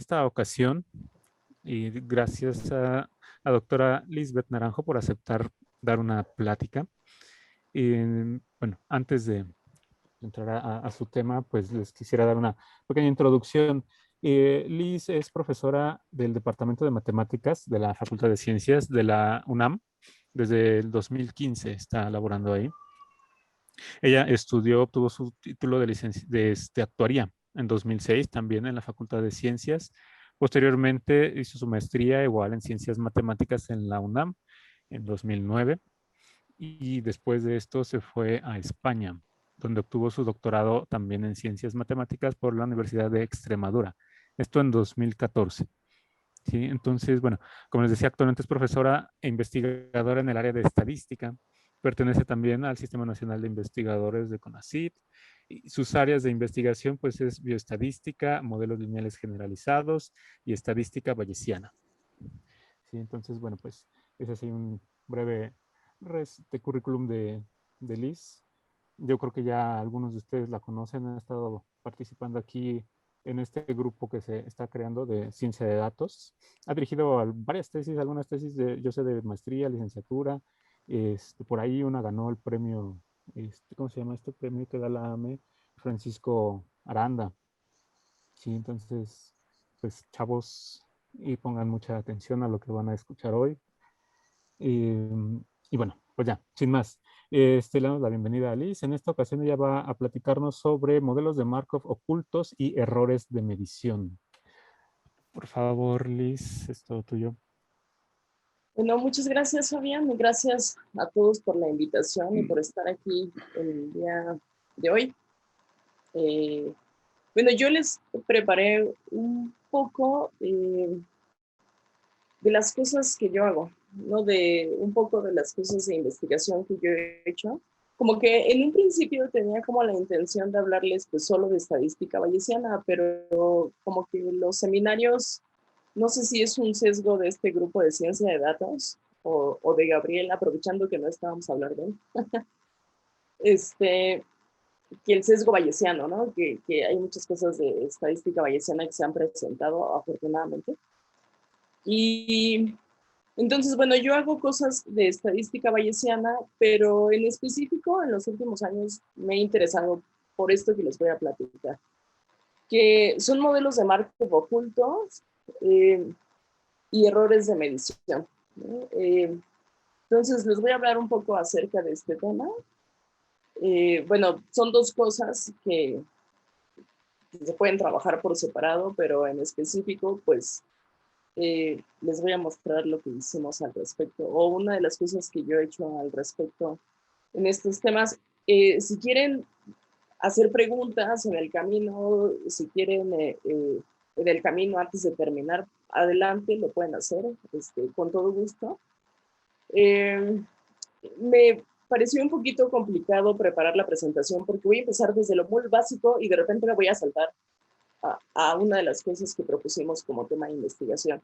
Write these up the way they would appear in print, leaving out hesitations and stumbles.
esta ocasión y gracias a la doctora Lisbeth Naranjo por aceptar dar una plática. Y bueno, antes de entrar a su tema, pues les quisiera dar una pequeña introducción. Liz es profesora del Departamento de Matemáticas de la Facultad de Ciencias de la UNAM. Desde el 2015 está laborando ahí. Ella estudió, obtuvo su título de licencia de actuaría en 2006, también en la Facultad de Ciencias. Posteriormente hizo su maestría igual en Ciencias Matemáticas en la UNAM en 2009 y después de esto se fue a España, donde obtuvo su doctorado también en Ciencias Matemáticas por la Universidad de Extremadura. Esto en 2014. ¿Sí? Entonces, bueno, como les decía, actualmente es profesora e investigadora en el área de estadística. Pertenece también al Sistema Nacional de Investigadores de CONACYT. Y sus áreas de investigación, pues, es bioestadística, modelos lineales generalizados y estadística bayesiana. Sí, entonces, bueno, pues, es así un breve currículum de Liz. Yo creo que ya algunos de ustedes la conocen, han estado participando aquí en este grupo que se está creando de ciencia de datos. Ha dirigido varias tesis, algunas tesis de, yo sé, de maestría, licenciatura. Por ahí una ganó el premio, ¿cómo se llama este premio que da la AME? Francisco Aranda. Sí, entonces, pues chavos, y pongan mucha atención a lo que van a escuchar hoy. Y bueno, pues ya, sin más, le damos la bienvenida a Liz. En esta ocasión ella va a platicarnos sobre modelos de Markov ocultos y errores de medición. Por favor, Liz, es todo tuyo. Bueno, muchas gracias, Fabián, y gracias a todos por la invitación y por estar aquí el día de hoy. Bueno, yo les preparé un poco de las cosas que yo hago, ¿no? De un poco de las cosas de investigación que yo he hecho. Como que en un principio tenía como la intención de hablarles pues solo de estadística bayesiana, pero como que los seminarios, no sé si es un sesgo de este grupo de ciencia de datos o de Gabriel, aprovechando que no estábamos hablando de él, que el sesgo bayesiano, ¿no? Que hay muchas cosas de estadística bayesiana que se han presentado afortunadamente. Y entonces, bueno, yo hago cosas de estadística bayesiana, pero en específico en los últimos años me he interesado por esto que les voy a platicar, que son modelos de Markov ocultos y errores de medición, ¿no? Entonces, les voy a hablar un poco acerca de este tema. Bueno, son dos cosas que se pueden trabajar por separado, pero en específico, pues, les voy a mostrar lo que hicimos al respecto, o una de las cosas que yo he hecho al respecto en estos temas. Si quieren hacer preguntas en el camino, si quieren en el camino antes de terminar, adelante, lo pueden hacer con todo gusto. Me pareció un poquito complicado preparar la presentación porque voy a empezar desde lo muy básico y de repente me voy a saltar a una de las cosas que propusimos como tema de investigación.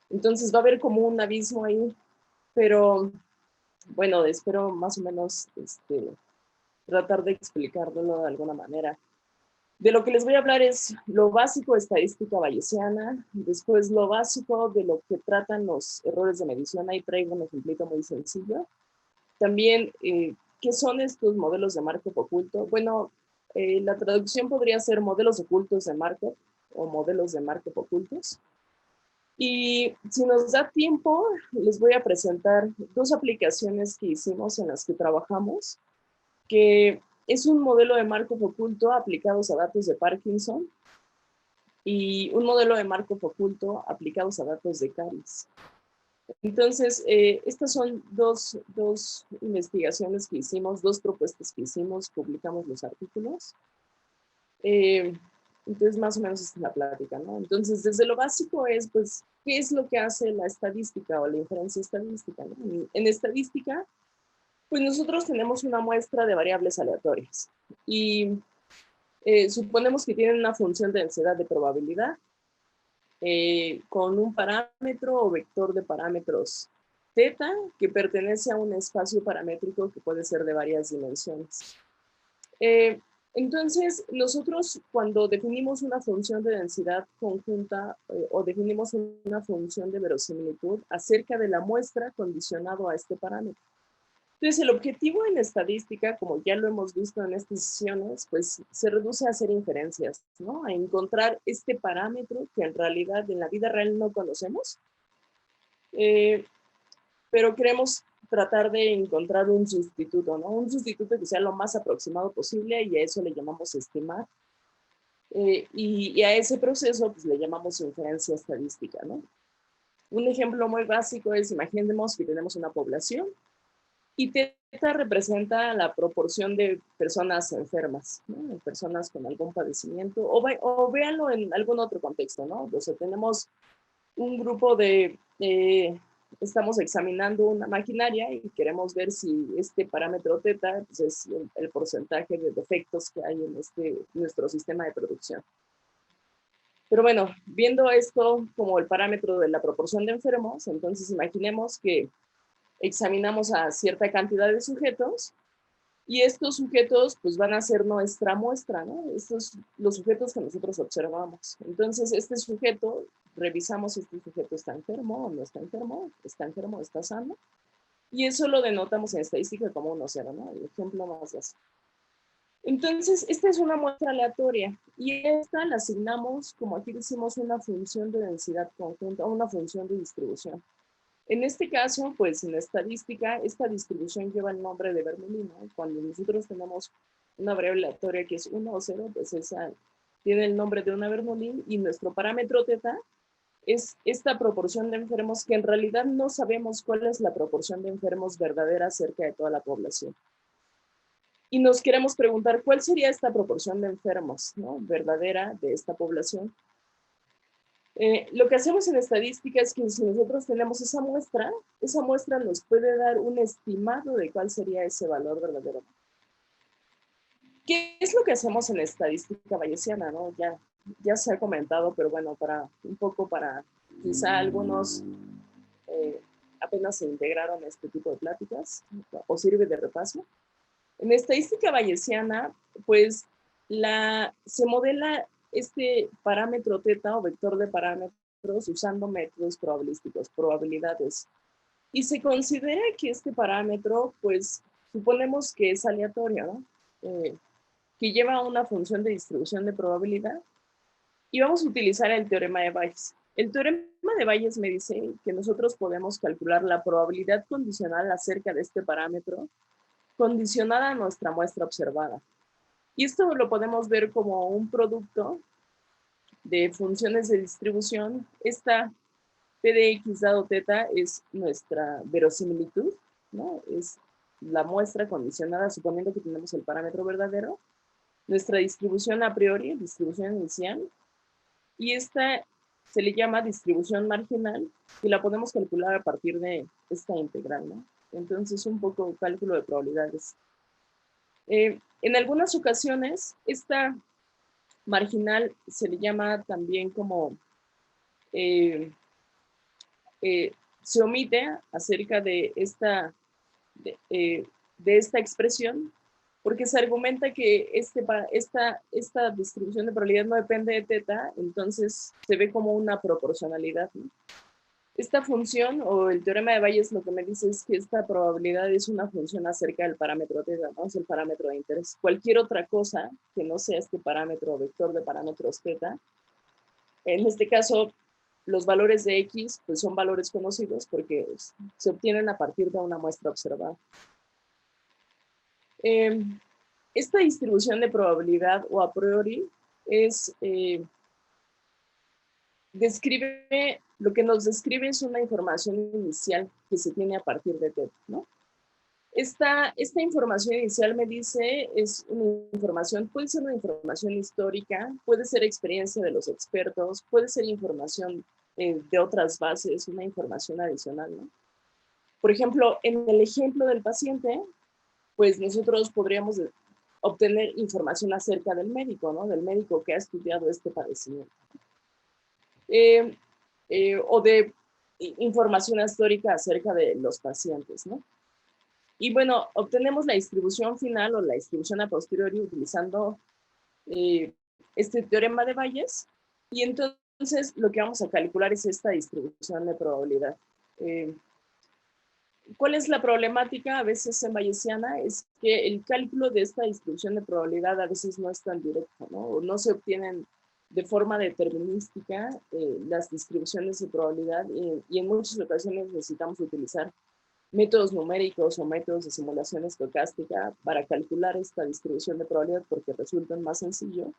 Entonces va a haber como un abismo ahí, pero bueno, espero más o menos tratar de explicarlo de alguna manera. De lo que les voy a hablar es lo básico de estadística bayesiana, después lo básico de lo que tratan los errores de medición. Ahí traigo un ejemplito muy sencillo. También, ¿qué son estos modelos de Markov oculto? Bueno, la traducción podría ser modelos ocultos de Markov o modelos de Markov ocultos. Y si nos da tiempo, les voy a presentar dos aplicaciones que hicimos en las que trabajamos, que es un modelo de Markov oculto aplicados a datos de Parkinson y un modelo de Markov oculto aplicados a datos de caries. Entonces, estas son dos investigaciones que hicimos, dos propuestas que hicimos, publicamos los artículos. Entonces, más o menos esta es la plática, ¿no? Entonces, desde lo básico es, pues, ¿qué es lo que hace la estadística o la inferencia estadística, ¿no? En estadística, pues nosotros tenemos una muestra de variables aleatorias y suponemos que tienen una función de densidad de probabilidad con un parámetro o vector de parámetros θ que pertenece a un espacio paramétrico que puede ser de varias dimensiones. Entonces, nosotros cuando definimos una función de densidad conjunta o definimos una función de verosimilitud acerca de la muestra condicionado a este parámetro. Entonces, el objetivo en estadística, como ya lo hemos visto en estas sesiones, pues se reduce a hacer inferencias, ¿no? A encontrar este parámetro que en realidad en la vida real no conocemos, pero queremos tratar de encontrar un sustituto, ¿no? Un sustituto que sea lo más aproximado posible y a eso le llamamos estimar. Y a ese proceso pues le llamamos inferencia estadística, ¿no? Un ejemplo muy básico es, imaginemos que tenemos una población y teta representa la proporción de personas enfermas, ¿no? Personas con algún padecimiento, o véanlo en algún otro contexto, ¿no? O sea, tenemos un grupo estamos examinando una maquinaria y queremos ver si este parámetro teta pues es el porcentaje de defectos que hay en nuestro sistema de producción. Pero bueno, viendo esto como el parámetro de la proporción de enfermos, entonces imaginemos que examinamos a cierta cantidad de sujetos y estos sujetos pues van a ser nuestra muestra, ¿no? Estos los sujetos que nosotros observamos. Entonces este sujeto, revisamos si este sujeto está enfermo o no está enfermo, está sano. Y eso lo denotamos en estadística como 1-0, ¿no? El ejemplo más básico. Entonces, esta es una muestra aleatoria y esta la asignamos, como aquí decimos, una función de densidad conjunta, una función de distribución. En este caso, pues en la estadística, esta distribución lleva el nombre de Bernoulli, ¿no? Cuando nosotros tenemos una variable aleatoria que es 1 o 0, pues esa tiene el nombre de una Bernoulli y nuestro parámetro teta es esta proporción de enfermos que en realidad no sabemos cuál es la proporción de enfermos verdadera acerca de toda la población. Y nos queremos preguntar cuál sería esta proporción de enfermos, ¿no? Verdadera de esta población. Lo que hacemos en estadística es que si nosotros tenemos esa muestra nos puede dar un estimado de cuál sería ese valor verdadero. ¿Qué es lo que hacemos en estadística bayesiana, no? Ya se ha comentado, pero bueno, un poco para quizá algunos apenas se integraron a este tipo de pláticas o sirve de repaso. En estadística bayesiana, pues se modela este parámetro teta o vector de parámetros usando métodos probabilísticos, probabilidades. Y se considera que este parámetro, pues, suponemos que es aleatorio, ¿no? Que lleva una función de distribución de probabilidad. Y vamos a utilizar el teorema de Bayes. El teorema de Bayes me dice que nosotros podemos calcular la probabilidad condicional acerca de este parámetro condicionada a nuestra muestra observada. Y esto lo podemos ver como un producto de funciones de distribución. Esta P de X dado teta es nuestra verosimilitud, ¿no? Es la muestra condicionada suponiendo que tenemos el parámetro verdadero. Nuestra distribución a priori, distribución inicial. Y esta se le llama distribución marginal y la podemos calcular a partir de esta integral, ¿no? Entonces, un poco cálculo de probabilidades. En algunas ocasiones, esta marginal se le llama también como, se omite acerca de esta expresión, porque se argumenta que esta distribución de probabilidad no depende de teta, entonces se ve como una proporcionalidad, ¿no? Esta función o el teorema de Bayes lo que me dice es que esta probabilidad es una función acerca del parámetro teta, ¿no? Es el parámetro de interés. Cualquier otra cosa que no sea este parámetro vector de parámetros teta, en este caso los valores de X pues son valores conocidos porque se obtienen a partir de una muestra observada. Esta distribución de probabilidad o a priori lo que nos describe es una información inicial que se tiene a partir de teta, ¿no? Esta información inicial me dice, es una información, puede ser una información histórica, puede ser experiencia de los expertos, puede ser información de otras bases, una información adicional, ¿no? Por ejemplo, en el ejemplo del paciente, pues nosotros podríamos obtener información acerca del médico, ¿no? Del médico que ha estudiado este padecimiento. O de información histórica acerca de los pacientes, ¿no? Y bueno, obtenemos la distribución final o la distribución a posteriori utilizando este teorema de Bayes. Y entonces lo que vamos a calcular es esta distribución de probabilidad. ¿Cuál es la problemática a veces en bayesiana? Es que el cálculo de esta distribución de probabilidad a veces no es tan directo, ¿no? O no se obtienen de forma determinística las distribuciones de probabilidad y en muchas ocasiones necesitamos utilizar métodos numéricos o métodos de simulación estocástica para calcular esta distribución de probabilidad porque resultan más sencillo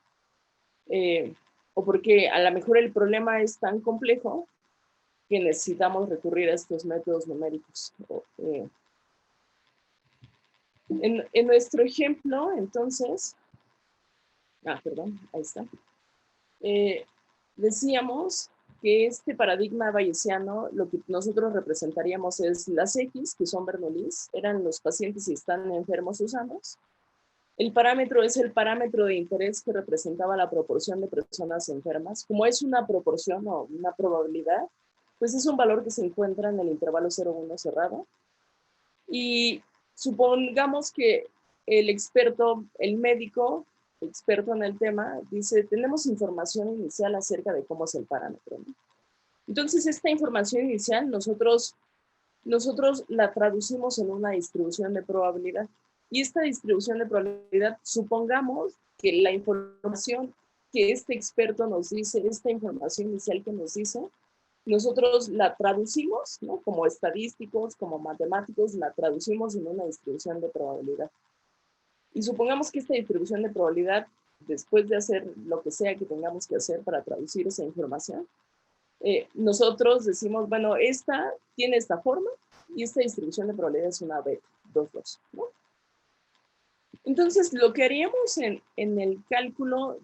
o porque a lo mejor el problema es tan complejo que necesitamos recurrir a estos métodos numéricos. En nuestro ejemplo, entonces, perdón, ahí está. Decíamos que este paradigma bayesiano, lo que nosotros representaríamos es las X, que son Bernoullis, eran los pacientes y están enfermos o sanos. El parámetro es el parámetro de interés que representaba la proporción de personas enfermas. Como es una proporción o una probabilidad, pues es un valor que se encuentra en el intervalo 0,1 cerrado. Y supongamos que el experto, el médico, experto en el tema, dice, tenemos información inicial acerca de cómo es el parámetro, ¿no? Entonces, esta información inicial nosotros la traducimos en una distribución de probabilidad. Y esta distribución de probabilidad, supongamos que la información que este experto nos dice, esta información inicial que nos dice, nosotros la traducimos, ¿no? Como estadísticos, como matemáticos, la traducimos en una distribución de probabilidad. Y supongamos que esta distribución de probabilidad, después de hacer lo que sea que tengamos que hacer para traducir esa información, nosotros decimos, bueno, esta tiene esta forma y esta distribución de probabilidad es una beta, 2, ¿no? Entonces, lo que haríamos en el cálculo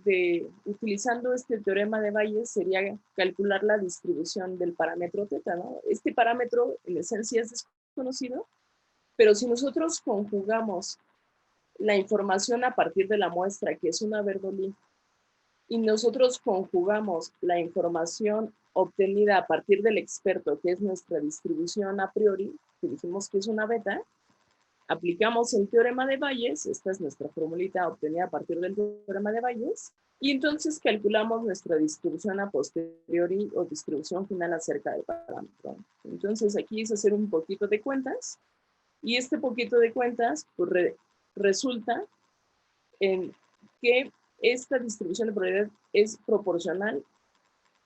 utilizando este teorema de Bayes sería calcular la distribución del parámetro teta, ¿no? Este parámetro en esencia es desconocido, pero si nosotros conjugamos la información a partir de la muestra, que es una Bernoulli, y nosotros conjugamos la información obtenida a partir del experto, que es nuestra distribución a priori, que dijimos que es una beta, aplicamos el teorema de Bayes, esta es nuestra formulita obtenida a partir del teorema de Bayes, y entonces calculamos nuestra distribución a posteriori o distribución final acerca del parámetro. Entonces aquí es hacer un poquito de cuentas, y este poquito de cuentas pues, resulta en que esta distribución de probabilidad es proporcional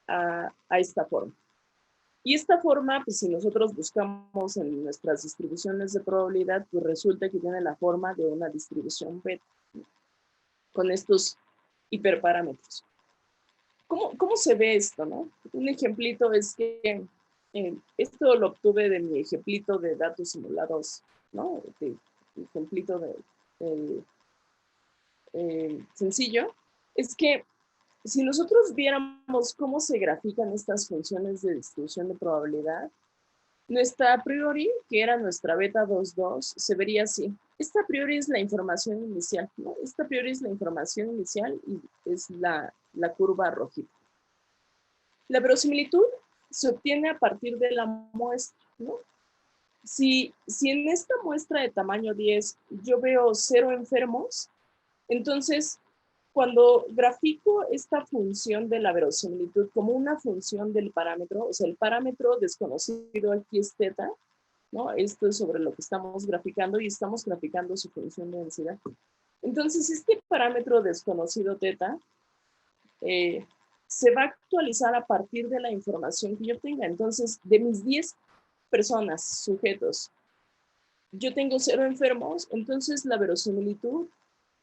a esta forma. Y esta forma, pues si nosotros buscamos en nuestras distribuciones de probabilidad, pues resulta que tiene la forma de una distribución beta, ¿no? Con estos hiperparámetros. ¿Cómo se ve esto, no? Un ejemplito es que esto lo obtuve de mi ejemplito de datos simulados, ¿no? De ejemplito sencillo. Es que si nosotros viéramos cómo se grafican estas funciones de distribución de probabilidad, nuestra a priori, que era nuestra beta 2,2, se vería así. Esta a priori es la información inicial, ¿no? Esta a priori es la información inicial y es la curva rojita. La verosimilitud se obtiene a partir de la muestra, ¿no? Si en esta muestra de tamaño 10 yo veo 0 enfermos, entonces cuando grafico esta función de la verosimilitud como una función del parámetro, o sea, el parámetro desconocido aquí es teta, ¿no? Esto es sobre lo que estamos graficando y estamos graficando su función de densidad. Entonces, este parámetro desconocido teta se va a actualizar a partir de la información que yo tenga. Entonces, de mis 10 personas, sujetos, yo tengo 0 enfermos, entonces la verosimilitud,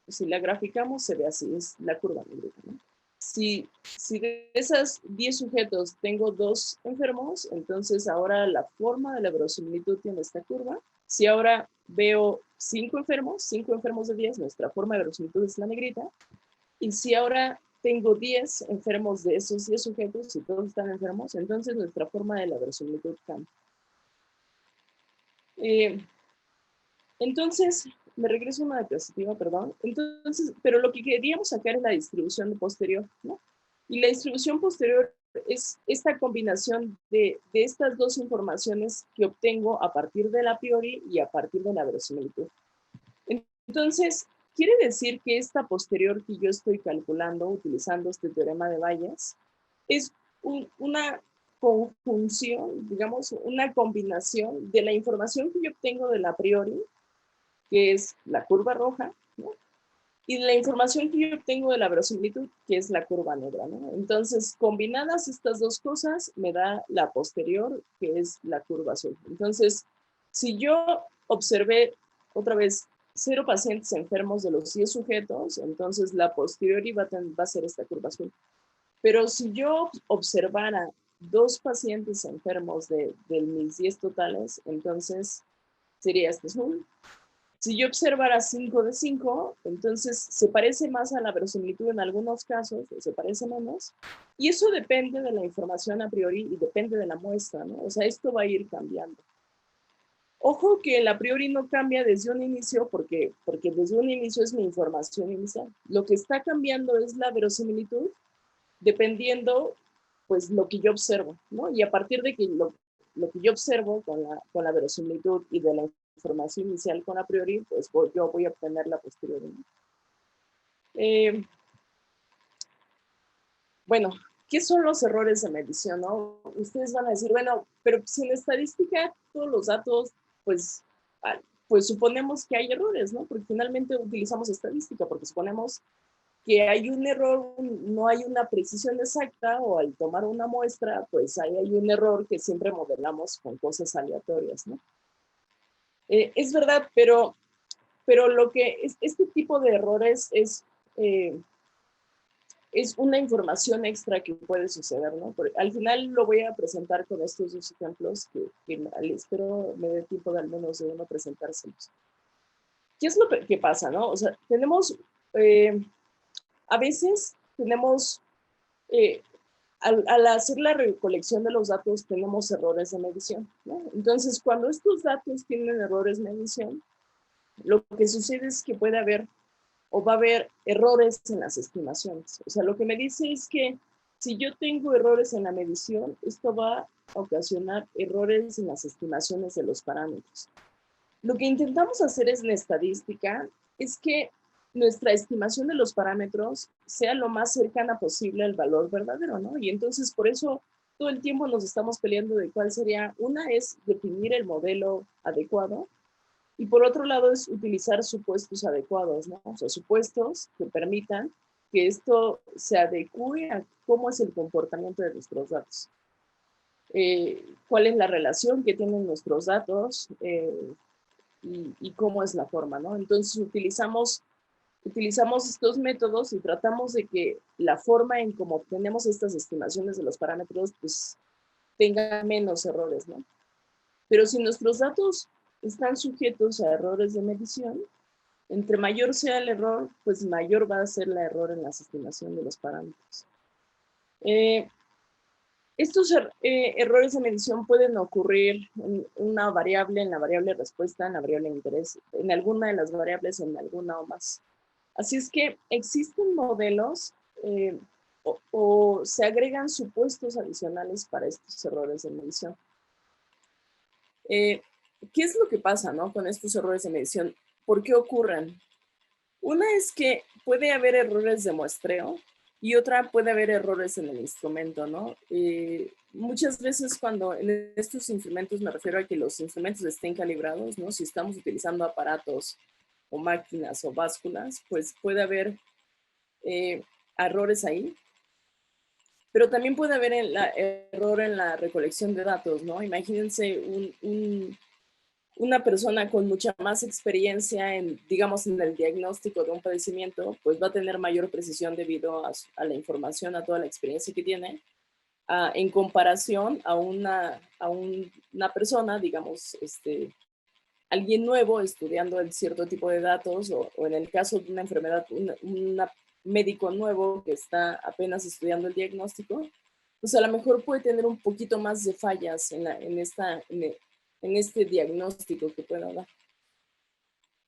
si la graficamos, se ve así, es la curva negrita, ¿no? Si de esas 10 sujetos tengo 2 enfermos, entonces ahora la forma de la verosimilitud tiene esta curva. Si ahora veo 5 enfermos de 10, nuestra forma de verosimilitud es la negrita. Y si ahora tengo 10 enfermos de esos 10 sujetos y todos están enfermos, entonces nuestra forma de la verosimilitud cambia. Entonces, me regreso a una diapositiva, perdón. Entonces, pero lo que queríamos sacar es la distribución posterior, ¿no? Y la distribución posterior es esta combinación de estas dos informaciones que obtengo a partir del a priori y a partir de la verosimilitud. Entonces, quiere decir que esta posterior que yo estoy calculando utilizando este teorema de Bayes es una conjunción, digamos, una combinación de la información que yo obtengo del a priori, que es la curva roja, ¿no? Y la información que yo obtengo de la verosimilitud, que es la curva negra, ¿no? Entonces, combinadas estas dos cosas, me da la posterior, que es la curva azul. Entonces, si yo observé, otra vez, 0 pacientes enfermos de los 10 sujetos, entonces la posteriori va a ser esta curva azul. Pero si yo observara 2 pacientes enfermos de mis 10 totales, entonces sería este azul. Si yo observara 5 de 5, entonces se parece más a la verosimilitud en algunos casos, o se parece menos, y eso depende de la información a priori y depende de la muestra, ¿no? O sea, esto va a ir cambiando. Ojo que el a priori no cambia desde un inicio, porque desde un inicio es mi información inicial. Lo que está cambiando es la verosimilitud, dependiendo, pues, lo que yo observo, ¿no? Y a partir de que lo que yo observo con la verosimilitud y de la información inicial con a priori, pues yo voy a obtener la posterior. Bueno, ¿qué son los errores de medición, no? Ustedes van a decir, bueno, pero si en estadística todos los datos, pues, pues suponemos que hay errores, ¿no? Porque finalmente utilizamos estadística, porque suponemos que hay un error, no hay una precisión exacta, o al tomar una muestra, pues ahí hay un error que siempre modelamos con cosas aleatorias, ¿no? Es verdad, pero lo que es, este tipo de errores es una información extra que puede suceder, ¿no? Porque al final lo voy a presentar con estos dos ejemplos que espero me dé tiempo de al menos de uno presentárselos. ¿Qué es lo que pasa, no? O sea, tenemos, a veces tenemos, al hacer la recolección de los datos, tenemos errores de medición, ¿no? Entonces, cuando estos datos tienen errores de medición, lo que sucede es que puede haber o va a haber errores en las estimaciones. O sea, lo que me dice es que si yo tengo errores en la medición, esto va a ocasionar errores en las estimaciones de los parámetros. Lo que intentamos hacer es en estadística, es que nuestra estimación de los parámetros sea lo más cercana posible al valor verdadero, ¿no? Y entonces por eso todo el tiempo nos estamos peleando de cuál sería. Una es definir el modelo adecuado, y por otro lado es utilizar supuestos adecuados, ¿no? O sea, supuestos que permitan que esto se adecue a cómo es el comportamiento de nuestros datos. Cuál es la relación que tienen nuestros datos y cómo es la forma, ¿no? Entonces utilizamos estos métodos y tratamos de que la forma en cómo obtenemos estas estimaciones de los parámetros, pues, tenga menos errores, ¿no? Pero si nuestros datos están sujetos a errores de medición, entre mayor sea el error, pues mayor va a ser el error en la estimación de los parámetros. Estos errores de medición pueden ocurrir en una variable, en la variable respuesta, en la variable de interés, en alguna de las variables, en alguna o más. Así es que existen modelos o se agregan supuestos adicionales para estos errores de medición. ¿Qué es lo que pasa, no, con estos errores de medición? ¿Por qué ocurren? Una es que puede haber errores de muestreo y otra puede haber errores en el instrumento, ¿no? Muchas veces cuando en estos instrumentos me refiero a que los instrumentos estén calibrados, ¿no? Si estamos utilizando aparatos o máquinas o básculas, pues puede haber errores ahí. Pero también puede haber error en la recolección de datos, ¿no? Imagínense una persona con mucha más experiencia en, digamos, en el diagnóstico de un padecimiento, pues va a tener mayor precisión debido a la información, a toda la experiencia que tiene, en comparación a una persona, digamos, alguien nuevo estudiando el cierto tipo de datos, o en el caso de una enfermedad, un médico nuevo que está apenas estudiando el diagnóstico, pues a lo mejor puede tener un poquito más de fallas en este diagnóstico que pueda dar.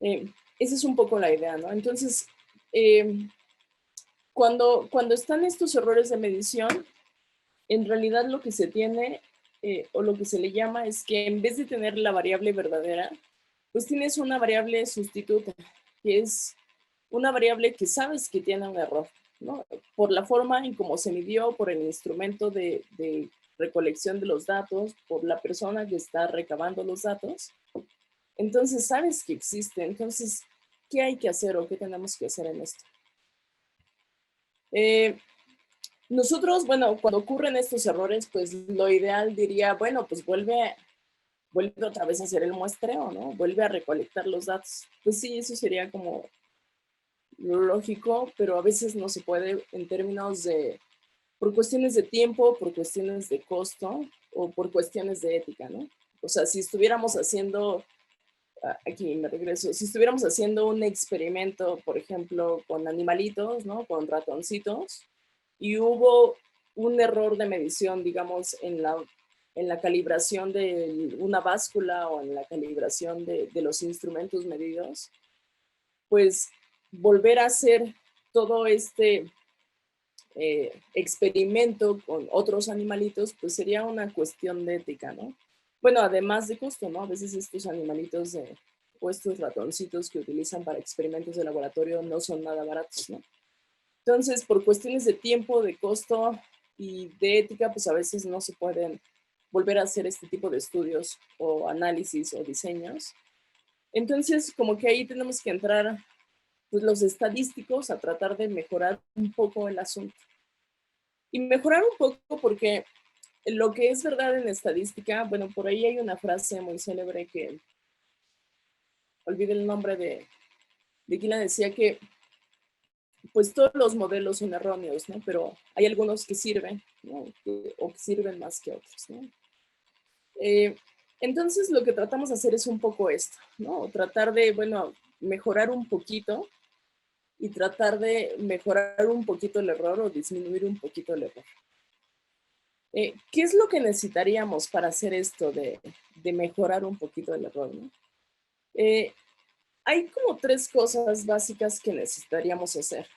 Esa es un poco la idea, ¿no? Entonces, cuando están estos errores de medición, en realidad lo que se tiene o lo que se le llama es que en vez de tener la variable verdadera, pues tienes una variable sustituta, que es una variable que sabes que tiene un error, ¿no? Por la forma en cómo se midió, por el instrumento de recolección de los datos, por la persona que está recabando los datos. Entonces sabes que existe. Entonces, ¿qué hay que hacer o qué tenemos que hacer en esto? Nosotros, bueno, cuando ocurren estos errores, pues lo ideal diría, bueno, pues vuelve otra vez a hacer el muestreo, ¿no? Vuelve a recolectar los datos. Pues sí, eso sería como lo lógico, pero a veces no se puede en términos de, por cuestiones de tiempo, por cuestiones de costo o por cuestiones de ética, ¿no? O sea, si estuviéramos haciendo, aquí me regreso, si estuviéramos haciendo un experimento, por ejemplo, con animalitos, ¿no? Con ratoncitos, y hubo un error de medición, digamos, en la calibración de una báscula o en la calibración de los instrumentos medidos, pues volver a hacer todo este experimento con otros animalitos, pues sería una cuestión de ética, ¿no? Bueno, además de costo, ¿no? A veces estos animalitos o estos ratoncitos que utilizan para experimentos de laboratorio no son nada baratos, ¿no? Entonces, por cuestiones de tiempo, de costo y de ética, pues a veces no se pueden volver a hacer este tipo de estudios o análisis o diseños. Entonces, como que ahí tenemos que entrar pues, los estadísticos a tratar de mejorar un poco el asunto. Y mejorar un poco porque lo que es verdad en estadística, bueno, por ahí hay una frase muy célebre que olvidé el nombre de quien la decía que pues todos los modelos son erróneos, ¿no? Pero hay algunos que sirven, ¿no? O que sirven más que otros, ¿no? Entonces lo que tratamos de hacer es un poco esto, ¿no? Tratar de, bueno, mejorar un poquito y tratar de mejorar un poquito el error o disminuir un poquito el error. ¿Qué es lo que necesitaríamos para hacer esto de mejorar un poquito el error, ¿no? Hay como tres cosas básicas que necesitaríamos hacer.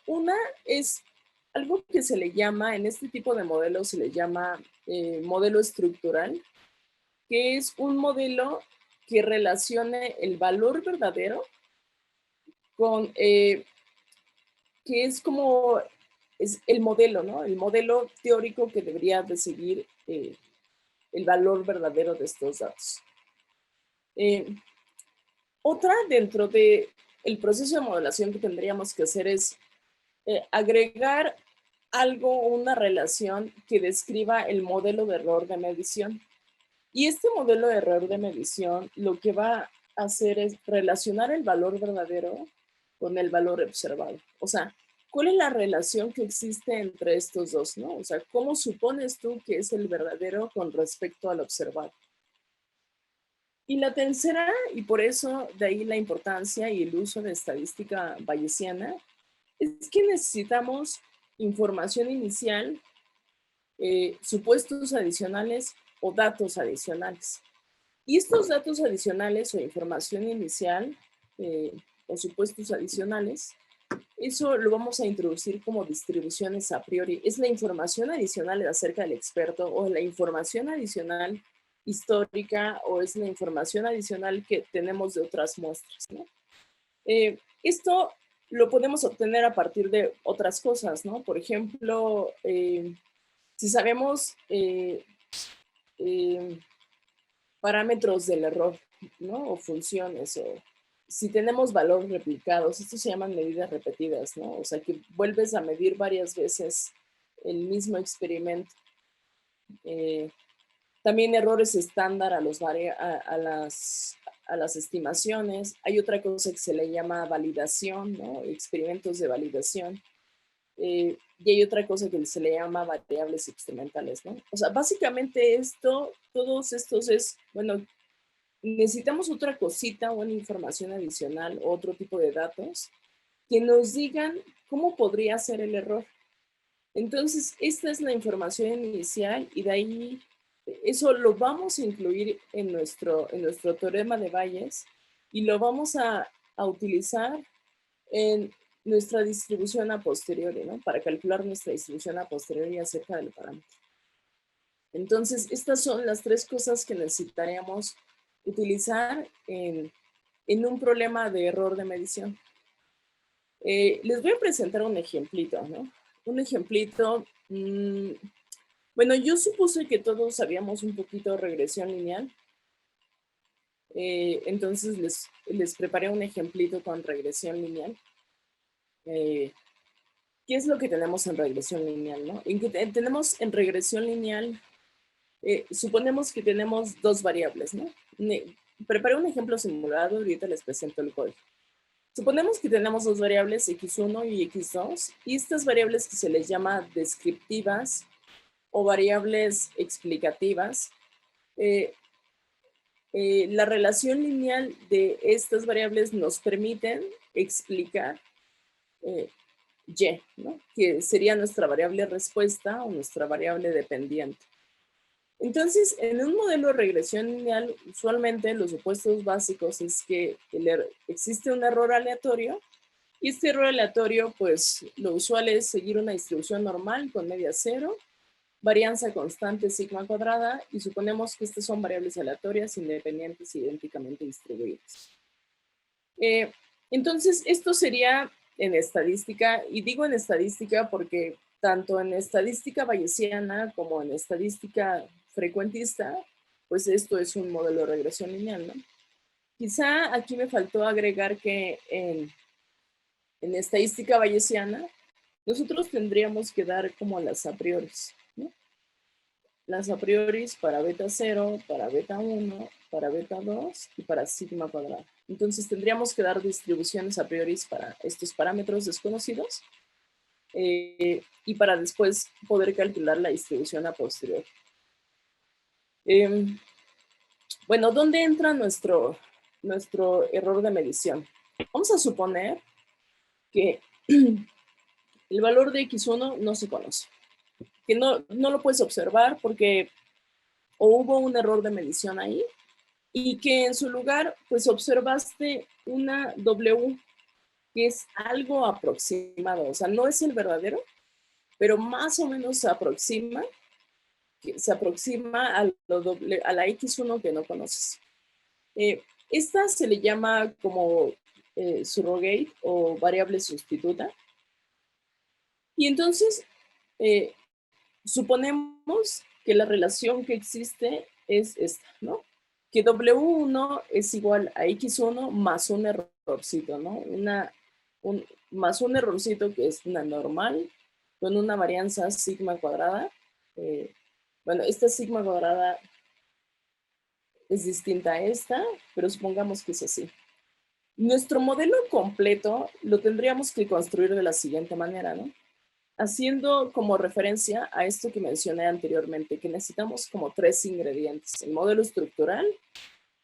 Una es algo que se le llama, en este tipo de modelos se le llama modelo estructural, que es un modelo que relacione el valor verdadero con, que es como es el modelo, ¿no? El modelo teórico que debería de seguir el valor verdadero de estos datos. Otra dentro de el proceso de modelación que tendríamos que hacer es agregar algo, una relación que describa el modelo de error de medición. Y este modelo de error de medición lo que va a hacer es relacionar el valor verdadero con el valor observado. O sea, ¿cuál es la relación que existe entre estos dos, no? O sea, ¿cómo supones tú que es el verdadero con respecto al observado? Y la tercera, y por eso de ahí la importancia y el uso de estadística bayesiana, es que necesitamos información inicial, supuestos adicionales o datos adicionales. Y estos datos adicionales o información inicial o supuestos adicionales, eso lo vamos a introducir como distribuciones a priori. Es la información adicional acerca del experto o la información adicional histórica o es la información adicional que tenemos de otras muestras, ¿no? Esto lo podemos obtener a partir de otras cosas, ¿no? Por ejemplo, si sabemos parámetros del error, ¿no? O funciones, o si tenemos valores replicados, esto se llaman medidas repetidas, ¿no? O sea, que vuelves a medir varias veces el mismo experimento. También errores estándar a las estimaciones. Hay otra cosa que se le llama validación, ¿no? Experimentos de validación. Y hay otra cosa que se le llama variables experimentales, ¿no? O sea, básicamente todos estos es, bueno, necesitamos otra cosita, una información adicional, otro tipo de datos que nos digan cómo podría ser el error. Entonces, esta es la información inicial y de ahí eso lo vamos a incluir en nuestro teorema de Bayes y lo vamos a utilizar en nuestra distribución a posteriori, ¿no? Para calcular nuestra distribución a posteriori acerca del parámetro. Entonces, estas son las tres cosas que necesitaríamos utilizar en un problema de error de medición. Les voy a presentar un ejemplito, ¿no? Un ejemplito, bueno, yo supuse que todos sabíamos un poquito de regresión lineal. Entonces les preparé un ejemplito con regresión lineal. ¿Qué es lo que tenemos en regresión lineal, no? Tenemos en regresión lineal, suponemos que tenemos dos variables, ¿no? Preparé un ejemplo simulado, ahorita les presento el código. Suponemos que tenemos dos variables, x1 y x2, y estas variables que se les llama descriptivas o variables explicativas, la relación lineal de estas variables nos permiten explicar y, ¿no? Que sería nuestra variable respuesta o nuestra variable dependiente. Entonces, en un modelo de regresión lineal, usualmente los supuestos básicos es que existe un error aleatorio, y este error aleatorio, pues lo usual es seguir una distribución normal con media cero, varianza constante sigma cuadrada, y suponemos que estas son variables aleatorias independientes idénticamente distribuidas. Entonces, esto sería en estadística, y digo en estadística porque tanto en estadística bayesiana como en estadística frecuentista, pues esto es un modelo de regresión lineal, ¿no? Quizá aquí me faltó agregar que en estadística bayesiana, nosotros tendríamos que dar como las a priori, ¿no? Las a priori para beta 0, para beta 1, para beta 2 y para sigma cuadrado. Entonces tendríamos que dar distribuciones a priori para estos parámetros desconocidos y para después poder calcular la distribución a posteriori. Bueno, ¿dónde entra nuestro error de medición? Vamos a suponer que el valor de x1 no se conoce, que no lo puedes observar porque o hubo un error de medición ahí, y que en su lugar, pues observaste una W que es algo aproximado, o sea, no es el verdadero, pero más o menos se aproxima a la X1 que no conoces. Esta se le llama como surrogate o variable sustituta. Y entonces, suponemos que la relación que existe es esta, ¿no? Que W1 es igual a X1 más un errorcito, ¿no? Más un errorcito que es una normal con una varianza sigma cuadrada. Bueno, esta sigma cuadrada es distinta a esta, pero supongamos que es así. Nuestro modelo completo lo tendríamos que construir de la siguiente manera, ¿no? Haciendo como referencia a esto que mencioné anteriormente, que necesitamos como tres ingredientes: el modelo estructural,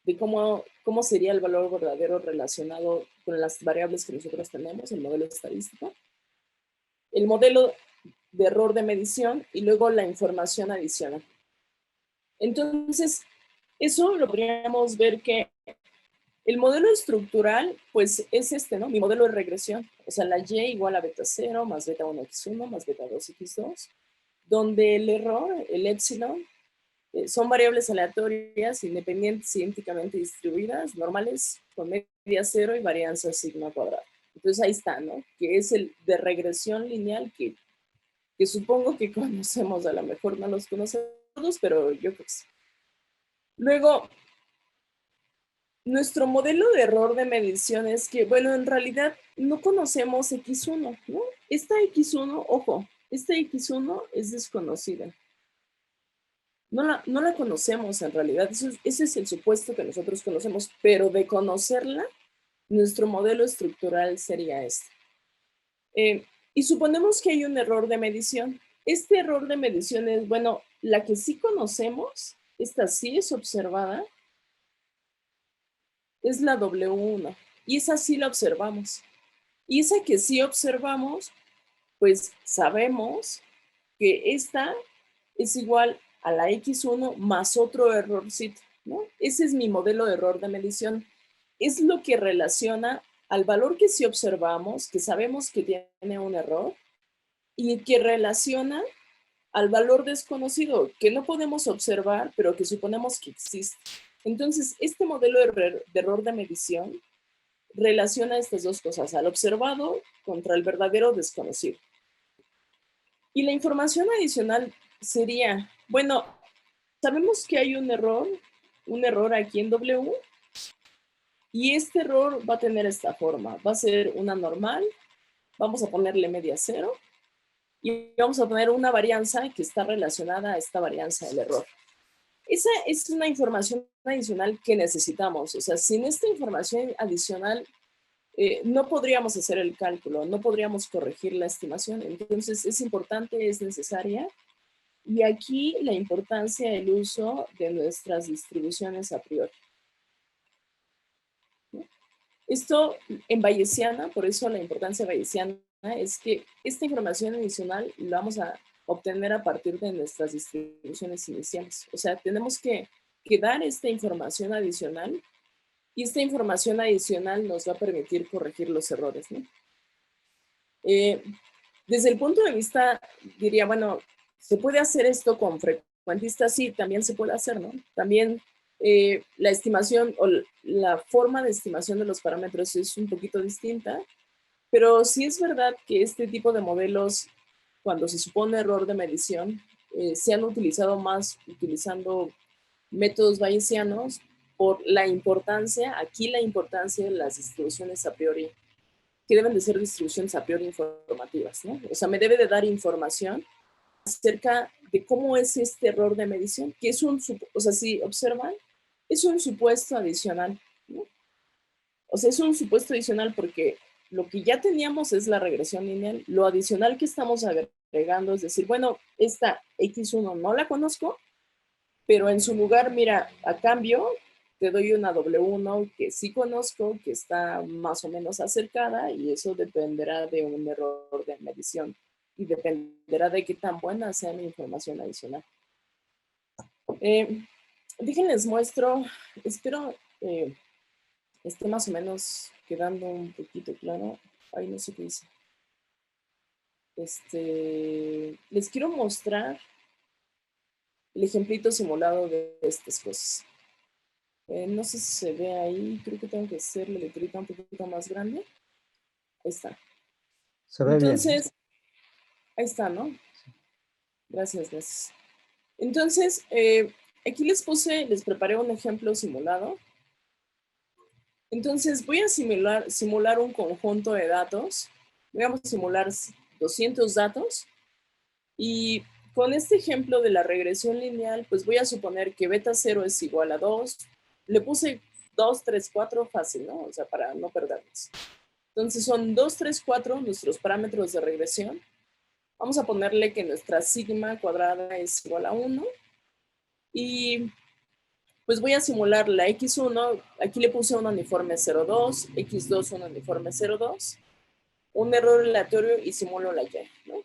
de cómo sería el valor verdadero relacionado con las variables que nosotros tenemos, el modelo estadístico, el modelo de error de medición y luego la información adicional. Entonces, eso lo podríamos ver que el modelo estructural, pues es este, ¿no? Mi modelo de regresión, o sea, la y igual a beta 0 más beta 1 x1 más beta 2 x2, donde el error, el épsilon, son variables aleatorias, independientes, idénticamente distribuidas, normales, con media 0 y varianza sigma cuadrada. Entonces ahí está, ¿no? Que es el de regresión lineal que supongo que conocemos, a lo mejor no los conocemos todos, pero yo creo que sí. Luego, nuestro modelo de error de medición es que, bueno, en realidad no conocemos X1, ¿no? Esta X1, ojo, esta X1 es desconocida. No la conocemos en realidad, ese es el supuesto que nosotros conocemos, pero de conocerla, nuestro modelo estructural sería este. Y suponemos que hay un error de medición. Este error de medición es, bueno, la que sí conocemos, esta sí es observada, es la W1, y esa sí la observamos. Y esa que sí observamos, pues sabemos que esta es igual a la X1 más otro errorcito, ¿no? Ese es mi modelo de error de medición. Es lo que relaciona al valor que sí observamos, que sabemos que tiene un error, y que relaciona al valor desconocido, que no podemos observar, pero que suponemos que existe. Entonces, este modelo de error de medición relaciona estas dos cosas, al observado contra el verdadero desconocido. Y la información adicional sería, bueno, sabemos que hay un error aquí en W, y este error va a tener esta forma, va a ser una normal, vamos a ponerle media cero, y vamos a poner una varianza que está relacionada a esta varianza del error. Esa es una información adicional que necesitamos. O sea, sin esta información adicional no podríamos hacer el cálculo, no podríamos corregir la estimación. Entonces, es importante, es necesaria. Y aquí la importancia del uso de nuestras distribuciones a priori. Esto en bayesiana, por eso la importancia bayesiana es que esta información adicional la vamos a obtener a partir de nuestras distribuciones iniciales. O sea, tenemos que dar esta información adicional y esta información adicional nos va a permitir corregir los errores, ¿no? Desde el punto de vista, diría, bueno, ¿se puede hacer esto con frecuentistas? Sí, también se puede hacer, ¿no? También la estimación o la forma de estimación de los parámetros es un poquito distinta, pero sí es verdad que este tipo de modelos, cuando se supone error de medición, se han utilizado más utilizando métodos bayesianos por la importancia, aquí la importancia de las distribuciones a priori, que deben de ser distribuciones a priori informativas, ¿no? O sea, me debe de dar información acerca de cómo es este error de medición, que es o sea, si observan, es un supuesto adicional, ¿no? O sea, es un supuesto adicional porque lo que ya teníamos es la regresión lineal, lo adicional que estamos agregando es decir, bueno, esta X1 no la conozco, pero en su lugar, mira, a cambio, te doy una W1 que sí conozco, que está más o menos acercada, y eso dependerá de un error de medición y dependerá de qué tan buena sea mi información adicional. Déjenles muestro, espero esté más o menos quedando un poquito claro. Ay, no sé qué dice. Les quiero mostrar el ejemplito simulado de estas cosas. No sé si se ve ahí, creo que tengo que hacer la letrita un poquito más grande. Ahí está. Se ve bien. Entonces, ahí está, ¿no? Gracias, gracias. Entonces, aquí les preparé un ejemplo simulado. Entonces, voy a simular un conjunto de datos. Voy a simular 200 datos. Y con este ejemplo de la regresión lineal, pues voy a suponer que beta 0 es igual a 2. Le puse 2, 3, 4 fácil, ¿no? O sea, para no perdernos. Entonces son 2, 3, 4 nuestros parámetros de regresión. Vamos a ponerle que nuestra sigma cuadrada es igual a 1. Y pues voy a simular la X1. Aquí le puse un uniforme 0,2, X2 un uniforme 0,2, un error aleatorio y simulo la Y, ¿no?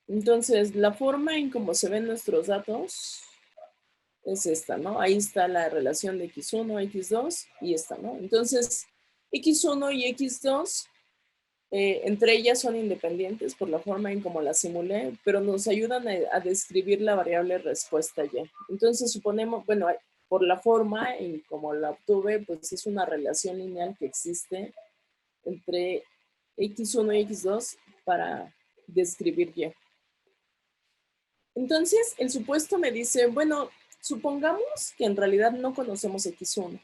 Entonces, la forma en cómo se ven nuestros datos es esta, ¿no? Ahí está la relación de X1, X2 y esta, ¿no? Entonces, X1 y X2, entre ellas son independientes por la forma en cómo las simulé, pero nos ayudan a describir la variable respuesta Y. Entonces, suponemos, bueno, por la forma en cómo la obtuve, pues es una relación lineal que existe entre X1 y X2 para describir Y. Entonces, el supuesto me dice, bueno, supongamos que en realidad no conocemos X1,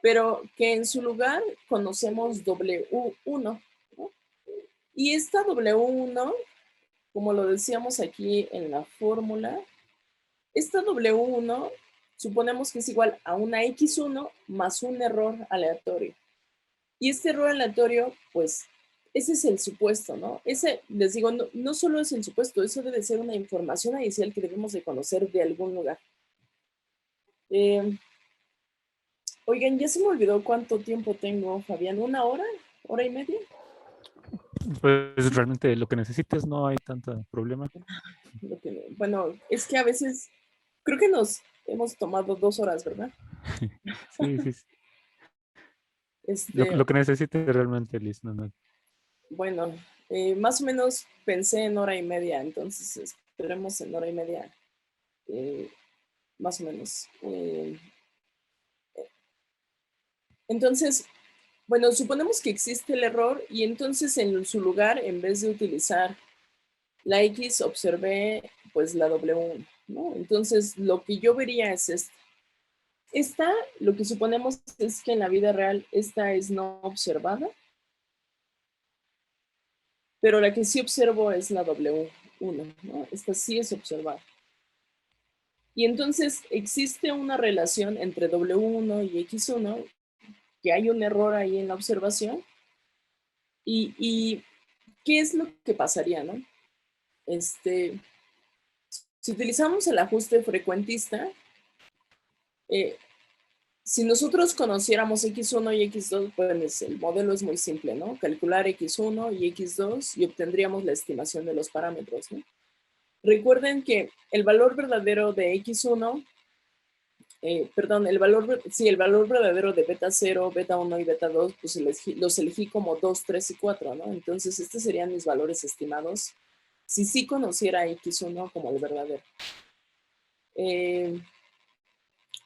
pero que en su lugar conocemos W1, ¿no? Y esta W1, como lo decíamos aquí en la fórmula, esta W1 suponemos que es igual a una X1 más un error aleatorio. Y este error aleatorio, pues, ese es el supuesto, ¿no? Ese, les digo, no solo es el supuesto, eso debe ser una información adicional que debemos de conocer de algún lugar. Oigan, ya se me olvidó cuánto tiempo tengo, Fabián. ¿Una hora? ¿Hora y media? Pues realmente lo que necesites no hay tanto problema. Bueno, es que a veces creo que nos hemos tomado 2 horas, ¿verdad? Sí, sí, sí. Lo que necesite realmente, Liz. No. Bueno, más o menos pensé en hora y media, entonces esperemos en hora y media, más o menos. Entonces, bueno, suponemos que existe el error y entonces en su lugar, en vez de utilizar la X, observé pues la W, ¿no? Entonces, lo que yo vería es esto. Esta, lo que suponemos es que en la vida real, esta es no observada, pero la que sí observo es la W1, ¿no? Esta sí es observada. Y entonces existe una relación entre W1 y X1, que hay un error ahí en la observación. ¿Y qué es lo que pasaría, no? Si utilizamos el ajuste frecuentista, si nosotros conociéramos X1 y X2, pues el modelo es muy simple, ¿no? Calcular X1 y X2 y obtendríamos la estimación de los parámetros, ¿no? Recuerden que el valor verdadero de X1, perdón, el valor verdadero de beta 0, beta 1 y beta 2, pues los elegí como 2, 3 y 4, ¿no? Entonces, estos serían mis valores estimados si sí conociera X1 como el verdadero.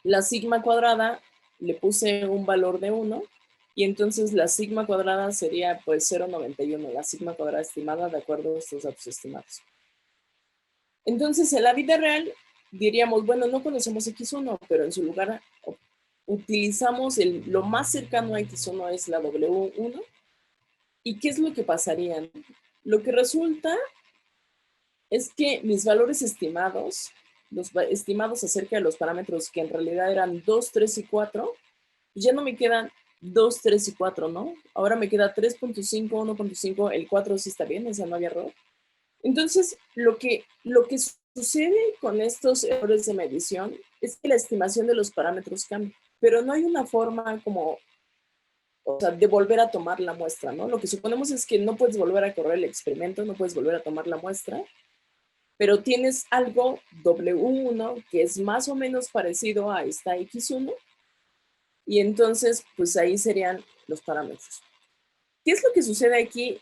La sigma cuadrada le puse un valor de 1 y entonces la sigma cuadrada sería pues 0,91, la sigma cuadrada estimada de acuerdo a estos datos estimados. Entonces en la vida real diríamos, bueno, no conocemos X1, pero en su lugar utilizamos lo más cercano a X1 es la W1. ¿Y qué es lo que pasaría? Lo que resulta es que mis valores estimados, los estimados acerca de los parámetros que en realidad eran 2, 3 y 4, ya no me quedan 2, 3 y 4, ¿no? Ahora me queda 3.5, 1.5, el 4 sí está bien, esa no había error. Entonces, lo que sucede con estos errores de medición es que la estimación de los parámetros cambia, pero no hay una forma como, o sea, de volver a tomar la muestra, ¿no? Lo que suponemos es que no puedes volver a correr el experimento, no puedes volver a tomar la muestra, pero tienes algo W1 que es más o menos parecido a esta X1 y entonces pues ahí serían los parámetros. ¿Qué es lo que sucede aquí?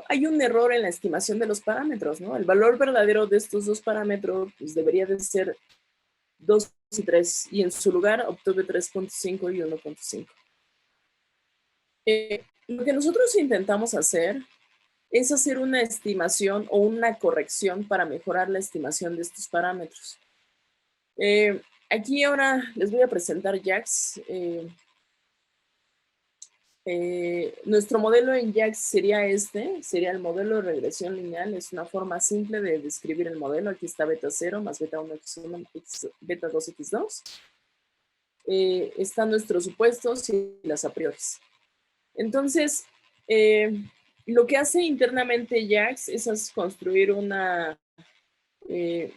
Hay un error en la estimación de los parámetros, ¿no? El valor verdadero de estos dos parámetros pues debería de ser 2 y 3 y en su lugar obtuve 3.5 y 1.5. Lo que nosotros intentamos hacer es hacer una estimación o una corrección para mejorar la estimación de estos parámetros. Aquí ahora les voy a presentar JAX. Nuestro modelo en JAX sería sería el modelo de regresión lineal. Es una forma simple de describir el modelo. Aquí está beta 0 más beta 1 x1 beta 2 x2. Están nuestros supuestos y las a priori. Entonces, lo que hace internamente JAX es construir una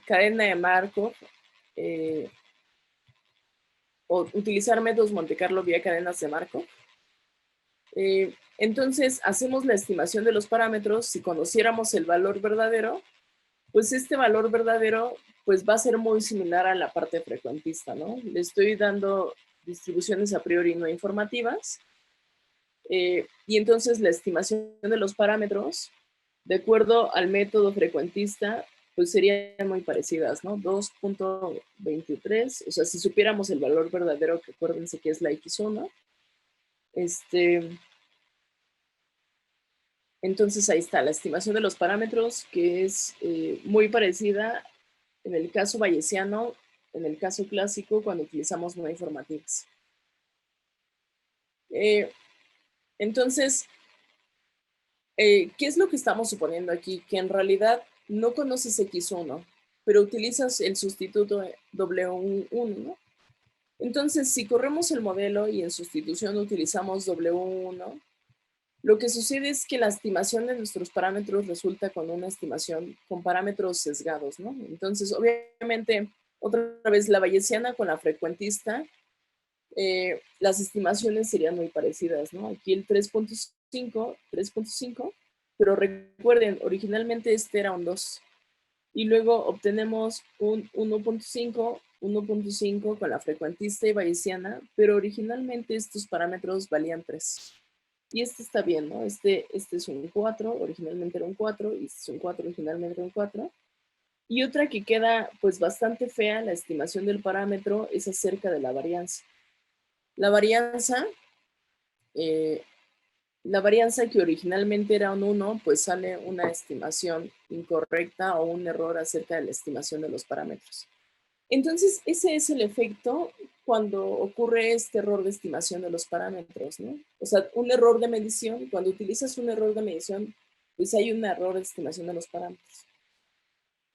cadena de Markov o utilizar métodos Monte Carlo vía cadenas de Markov. Entonces, hacemos la estimación de los parámetros. Si conociéramos el valor verdadero, pues este valor verdadero pues va a ser muy similar a la parte frecuentista, ¿no? Le estoy dando distribuciones a priori no informativas. Y entonces la estimación de los parámetros, de acuerdo al método frecuentista, pues serían muy parecidas, ¿no? 2.23, o sea, si supiéramos el valor verdadero, que acuérdense que es la X1, entonces ahí está la estimación de los parámetros, que es muy parecida en el caso bayesiano, en el caso clásico, cuando utilizamos no informativas. Entonces, ¿qué es lo que estamos suponiendo aquí? Que en realidad no conoces X1, pero utilizas el sustituto W1, ¿no? Entonces, si corremos el modelo y en sustitución utilizamos W1, lo que sucede es que la estimación de nuestros parámetros resulta con una estimación con parámetros sesgados, ¿no? Entonces, obviamente, otra vez la bayesiana con la frecuentista, las estimaciones serían muy parecidas, ¿no? Aquí el 3.5, pero recuerden, originalmente este era un 2. Y luego obtenemos un 1.5 1.5 con la frecuentista y bayesiana, pero originalmente estos parámetros valían 3. Y este está bien, ¿no? Este es un 4, originalmente era un 4, y este es un 4, originalmente era un 4. Y otra que queda pues bastante fea, la estimación del parámetro, es acerca de la varianza. La varianza, que originalmente era un 1, pues sale una estimación incorrecta o un error acerca de la estimación de los parámetros. Entonces, ese es el efecto cuando ocurre este error de estimación de los parámetros, ¿no? O sea, un error de medición, cuando utilizas un error de medición, pues hay un error de estimación de los parámetros.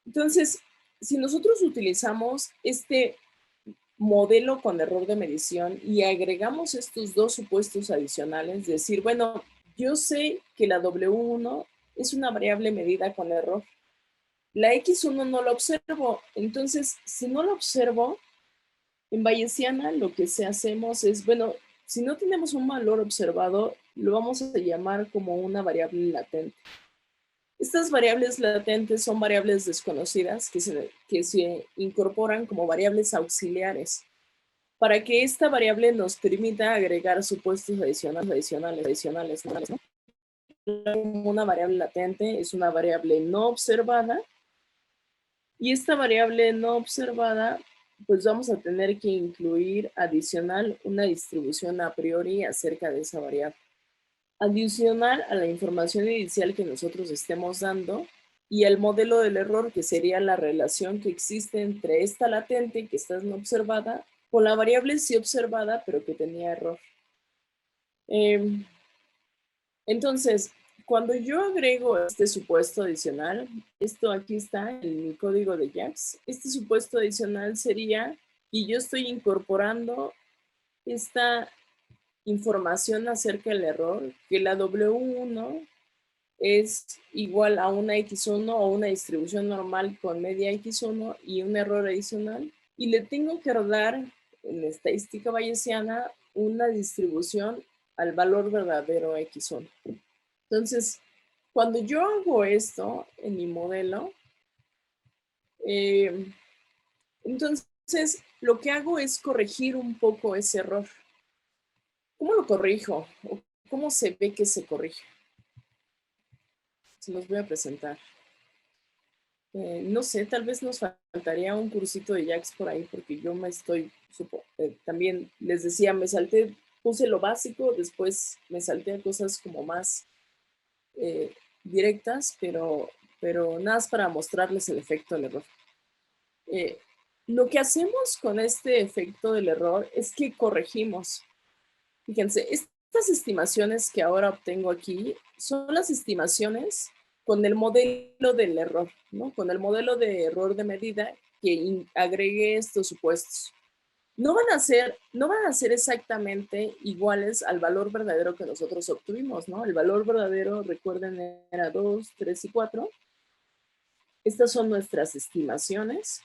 Entonces, si nosotros utilizamos este modelo con error de medición y agregamos estos dos supuestos adicionales, decir, bueno, yo sé que la W1 es una variable medida con error. La X1 no la observo, entonces, si no la observo, en bayesiana lo que hacemos es, bueno, si no tenemos un valor observado, lo vamos a llamar como una variable latente. Estas variables latentes son variables desconocidas que se incorporan como variables auxiliares para que esta variable nos permita agregar supuestos adicionales, ¿no? Una variable latente es una variable no observada y esta variable no observada pues vamos a tener que incluir adicional una distribución a priori acerca de esa variable. Adicional a la información inicial que nosotros estemos dando y el modelo del error, que sería la relación que existe entre esta latente que está no observada con la variable sí observada, pero que tenía error. Entonces, cuando yo agrego este supuesto adicional, esto aquí está en mi código de JAX, este supuesto adicional sería, y yo estoy incorporando esta información acerca del error, que la W1 es igual a una X1 o una distribución normal con media X1 y un error adicional, y le tengo que dar en estadística bayesiana una distribución al valor verdadero X1. Entonces, cuando yo hago esto en mi modelo, entonces lo que hago es corregir un poco ese error. ¿Cómo lo corrijo? ¿O cómo se ve que se corrige? Se los voy a presentar. No sé, tal vez nos faltaría un cursito de JAX por ahí, porque yo me estoy, también les decía, puse lo básico, después me salté a cosas como más directas, pero nada más para mostrarles el efecto del error. Lo que hacemos con este efecto del error es que corregimos. Fíjense, estas estimaciones que ahora obtengo aquí son las estimaciones con el modelo del error, ¿no? Con el modelo de error de medida que agregué estos supuestos. No van a ser exactamente iguales al valor verdadero que nosotros obtuvimos, ¿no? El valor verdadero, recuerden, era 2, 3 y 4. Estas son nuestras estimaciones,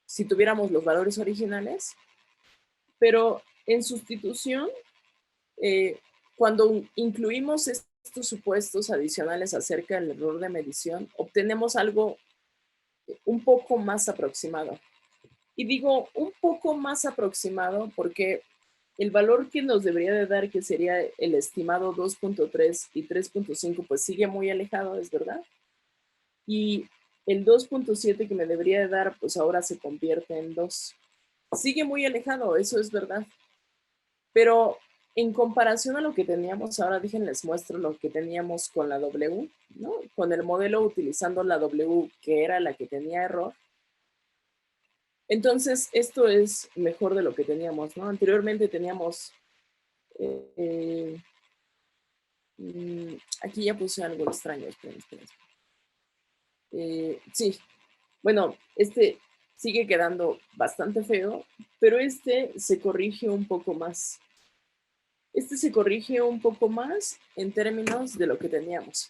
si tuviéramos los valores originales, pero en sustitución, cuando incluimos estos supuestos adicionales acerca del error de medición, obtenemos algo un poco más aproximado. Y digo un poco más aproximado porque el valor que nos debería de dar, que sería el estimado 2.3 y 3.5, pues sigue muy alejado, es verdad. Y el 2.7 que me debería de dar, pues ahora se convierte en 2. Sigue muy alejado, eso es verdad. Pero en comparación a lo que teníamos, ahora déjenles muestro lo que teníamos con la W, ¿no? Con el modelo utilizando la W, que era la que tenía error. Entonces, esto es mejor de lo que teníamos, ¿no? Anteriormente teníamos... aquí ya puse algo extraño, esperen. Sí, bueno, este sigue quedando bastante feo, pero este se corrige un poco más. Este se corrige un poco más en términos de lo que teníamos.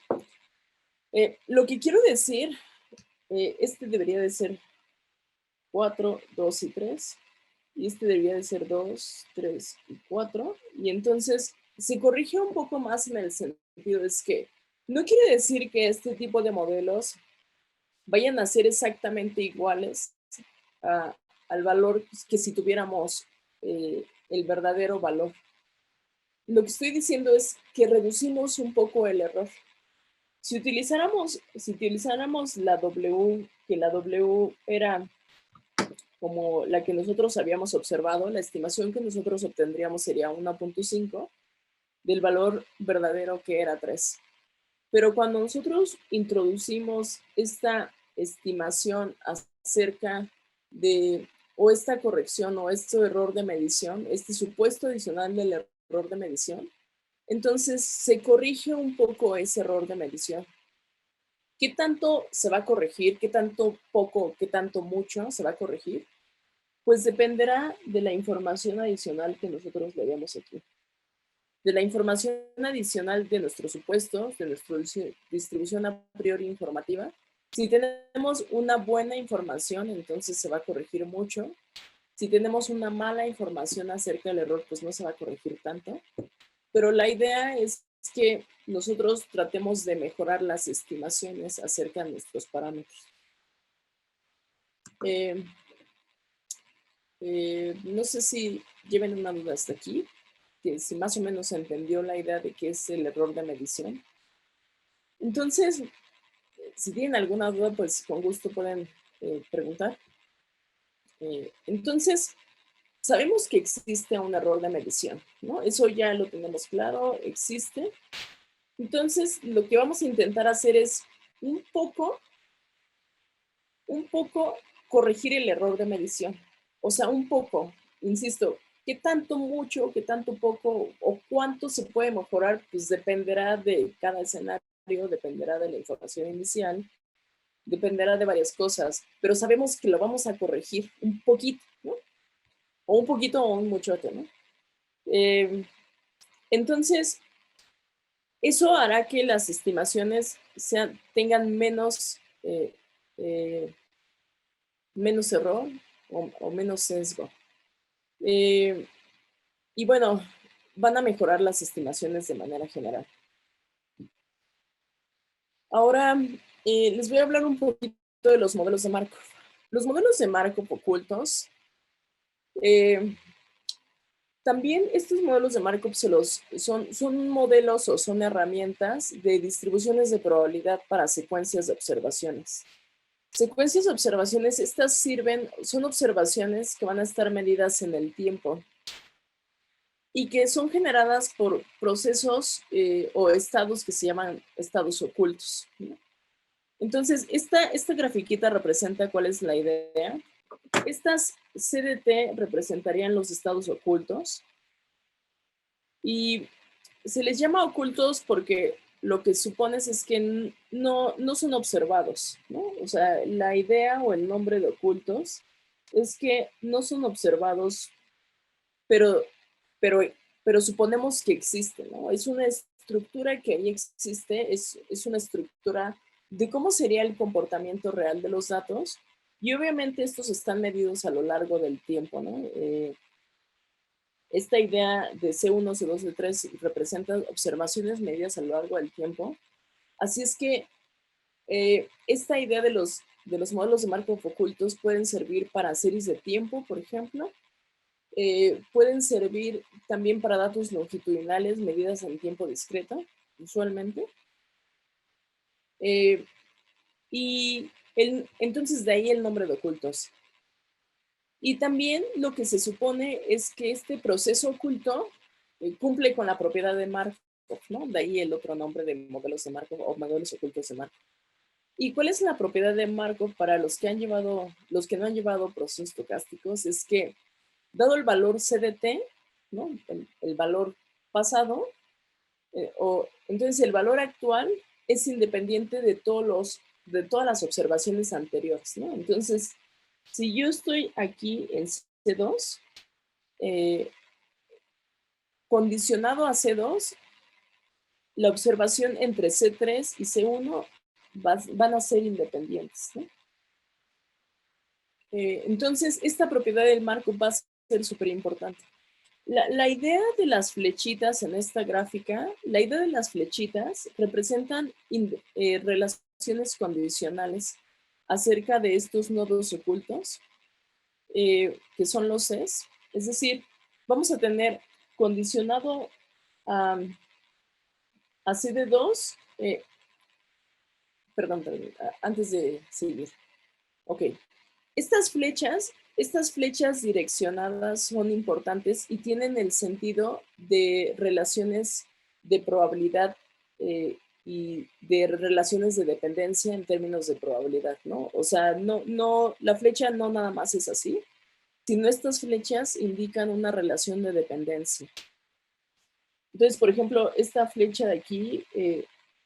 Lo que quiero decir, este debería de ser 4, 2 y 3. Y este debería de ser 2, 3 y 4. Y entonces se corrige un poco más en el sentido es que no quiere decir que este tipo de modelos vayan a ser exactamente iguales a al valor que si tuviéramos el verdadero valor. Lo que estoy diciendo es que reducimos un poco el error. Si utilizáramos la W, que la W era como la que nosotros habíamos observado, la estimación que nosotros obtendríamos sería 1.5 del valor verdadero, que era 3. Pero cuando nosotros introducimos esta estimación acerca de, o esta corrección o este error de medición, este supuesto adicional del error de medición, entonces se corrige un poco ese error de medición. ¿Qué tanto se va a corregir? ¿Qué tanto poco? ¿Qué tanto mucho se va a corregir? Pues dependerá de la información adicional que nosotros le demos aquí. De la información adicional de nuestros supuestos, de nuestra distribución a priori informativa. Si tenemos una buena información, entonces se va a corregir mucho. Si tenemos una mala información acerca del error, pues no se va a corregir tanto. Pero la idea es que nosotros tratemos de mejorar las estimaciones acerca de nuestros parámetros. No sé si lleven una duda hasta aquí, que si más o menos se entendió la idea de qué es el error de medición. Entonces, si tienen alguna duda, pues con gusto pueden preguntar. Entonces, sabemos que existe un error de medición, ¿no? Eso ya lo tenemos claro, existe. Entonces, lo que vamos a intentar hacer es un poco corregir el error de medición. O sea, un poco, insisto, qué tanto mucho, qué tanto poco o cuánto se puede mejorar, pues dependerá de cada escenario, dependerá de la información inicial, dependerá de varias cosas, pero sabemos que lo vamos a corregir un poquito, ¿no? O un poquito o un muchote, ¿no? Entonces, eso hará que las estimaciones tengan menos error o menos sesgo. Y bueno, van a mejorar las estimaciones de manera general. Ahora, les voy a hablar un poquito de los modelos de Markov. Los modelos de Markov ocultos, también estos modelos de Markov son modelos o son herramientas de distribuciones de probabilidad para secuencias de observaciones. Secuencias de observaciones, estas son observaciones que van a estar medidas en el tiempo y que son generadas por procesos o estados que se llaman estados ocultos, ¿no? Entonces, esta grafiquita representa cuál es la idea. Estas CDT representarían los estados ocultos y se les llama ocultos porque lo que supones es que no son observados, ¿no? O sea, la idea o el nombre de ocultos es que no son observados, pero suponemos que existe, ¿no? Es una estructura que ahí existe, es una estructura de cómo sería el comportamiento real de los datos y obviamente estos están medidos a lo largo del tiempo, ¿no? Esta idea de C1, C2, C3 representa observaciones medidas a lo largo del tiempo. Así es que esta idea de los modelos de Markov ocultos pueden servir para series de tiempo, por ejemplo. Pueden servir también para datos longitudinales medidas en tiempo discreto, usualmente. Y entonces de ahí el nombre de ocultos. Y también lo que se supone es que este proceso oculto cumple con la propiedad de Markov, ¿no? De ahí el otro nombre de modelos de Markov o modelos ocultos de Markov. ¿Y cuál es la propiedad de Markov para los que no han llevado procesos estocásticos? Es que dado el valor CDT, ¿no? El valor pasado, entonces el valor actual es independiente de todas las observaciones anteriores, ¿no? Entonces, si yo estoy aquí en C2, condicionado a C2, la observación entre C3 y C1 van a ser independientes, ¿no? Entonces, esta propiedad del Markov va a ser súper importante. La idea de las flechitas en esta gráfica, la idea de las flechitas representan relaciones condicionales acerca de estos nodos ocultos. que son los Cs. Es decir, vamos a tener condicionado a CD2, perdón, antes de seguir. Ok, estas flechas direccionadas son importantes y tienen el sentido de relaciones de probabilidad y de relaciones de dependencia en términos de probabilidad, ¿no? O sea, la flecha no nada más es así, sino estas flechas indican una relación de dependencia. Entonces, por ejemplo, esta flecha de aquí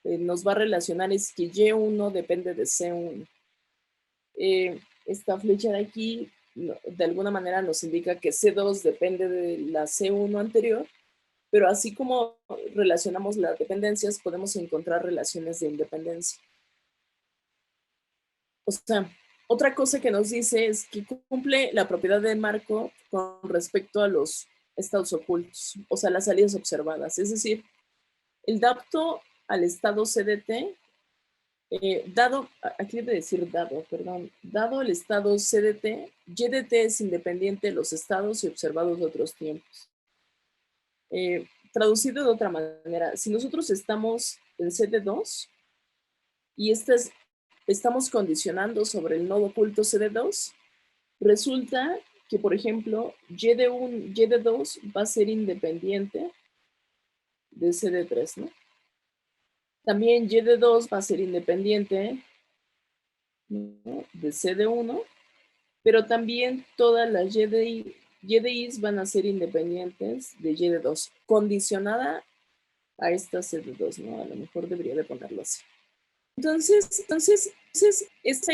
nos va a relacionar es que Y1 depende de C1. Esta flecha de aquí de alguna manera nos indica que C2 depende de la C1 anterior, pero así como relacionamos las dependencias, podemos encontrar relaciones de independencia. O sea, otra cosa que nos dice es que cumple la propiedad de marco con respecto a los estados ocultos, o sea, las salidas observadas. Es decir, el adapto al estado CDT, aquí debe decir dado, perdón, dado el estado CDT, YDT es independiente de los estados y observados de otros tiempos. Traducido de otra manera, si nosotros estamos en CD2 y estamos condicionando sobre el nodo oculto CD2, resulta que, por ejemplo, YD2 va a ser independiente de CD3, ¿no? También YD2 va a ser independiente, ¿no?, de CD1, pero también todas las YDIs van a ser independientes de YD2, condicionada a esta CD2, ¿no? A lo mejor debería de ponerlo así. Entonces esta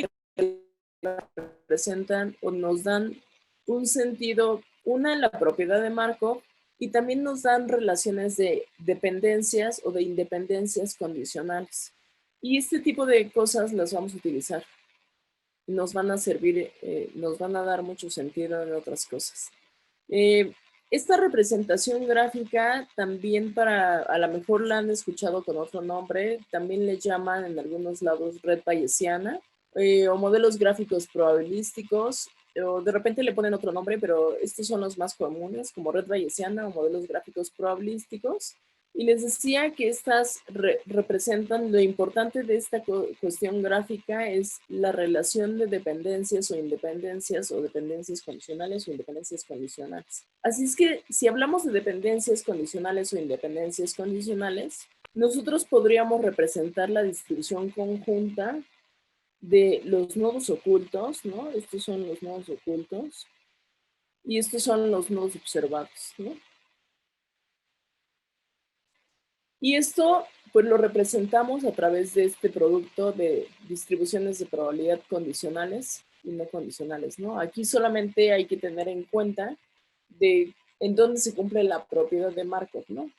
representan o nos dan un sentido, la propiedad de Markov, y también nos dan relaciones de dependencias o de independencias condicionales. Y este tipo de cosas las vamos a utilizar. Nos van a servir, nos van a dar mucho sentido en otras cosas. Esta representación gráfica también a lo mejor la han escuchado con otro nombre, también le llaman en algunos lados red bayesiana, o modelos gráficos probabilísticos, o de repente le ponen otro nombre, pero estos son los más comunes, como red bayesiana o modelos gráficos probabilísticos. Y les decía que estas representan, lo importante de esta cuestión gráfica es la relación de dependencias o independencias, o dependencias condicionales o independencias condicionales. Así es que si hablamos de dependencias condicionales o independencias condicionales, nosotros podríamos representar la distribución conjunta de los nodos ocultos, ¿no? Estos son los nodos ocultos y estos son los nodos observados, ¿no? Y esto, pues lo representamos a través de este producto de distribuciones de probabilidad condicionales y no condicionales, ¿no? Aquí solamente hay que tener en cuenta en dónde se cumple la propiedad de Markov, ¿no?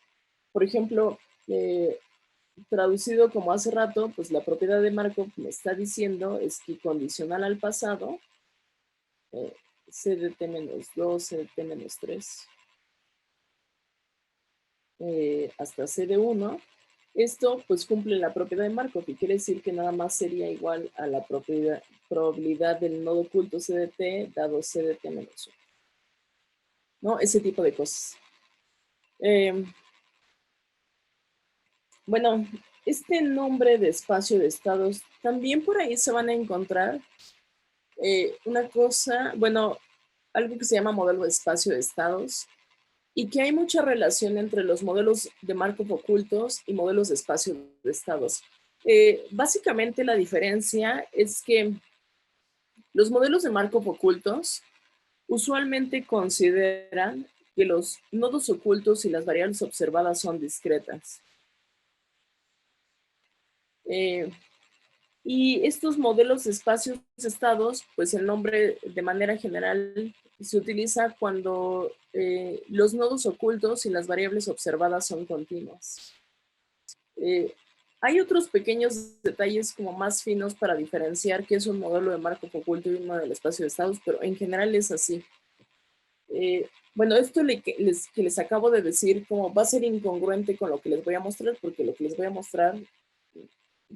Por ejemplo, traducido como hace rato, pues la propiedad de Markov me está diciendo es que condicional al pasado, CDT-2, CDT-3, hasta CD1, esto pues cumple la propiedad de Markov, y quiere decir que nada más sería igual a la probabilidad del nodo oculto CDT dado CDT-1, ¿no? Ese tipo de cosas. Bueno, este nombre de espacio de estados, también por ahí se van a encontrar una cosa, bueno, algo que se llama modelo de espacio de estados, y que hay mucha relación entre los modelos de Markov ocultos y modelos de espacio de estados. Básicamente la diferencia es que los modelos de Markov ocultos usualmente consideran que los nodos ocultos y las variables observadas son discretas. Y estos modelos de espacios de estados, pues el nombre de manera general se utiliza cuando los nodos ocultos y las variables observadas son continuas. Hay otros pequeños detalles como más finos para diferenciar qué es un modelo de Markov oculto y un modelo de espacio de estados, pero en general es así. Bueno, esto que les acabo de decir como va a ser incongruente con lo que les voy a mostrar, porque lo que les voy a mostrar,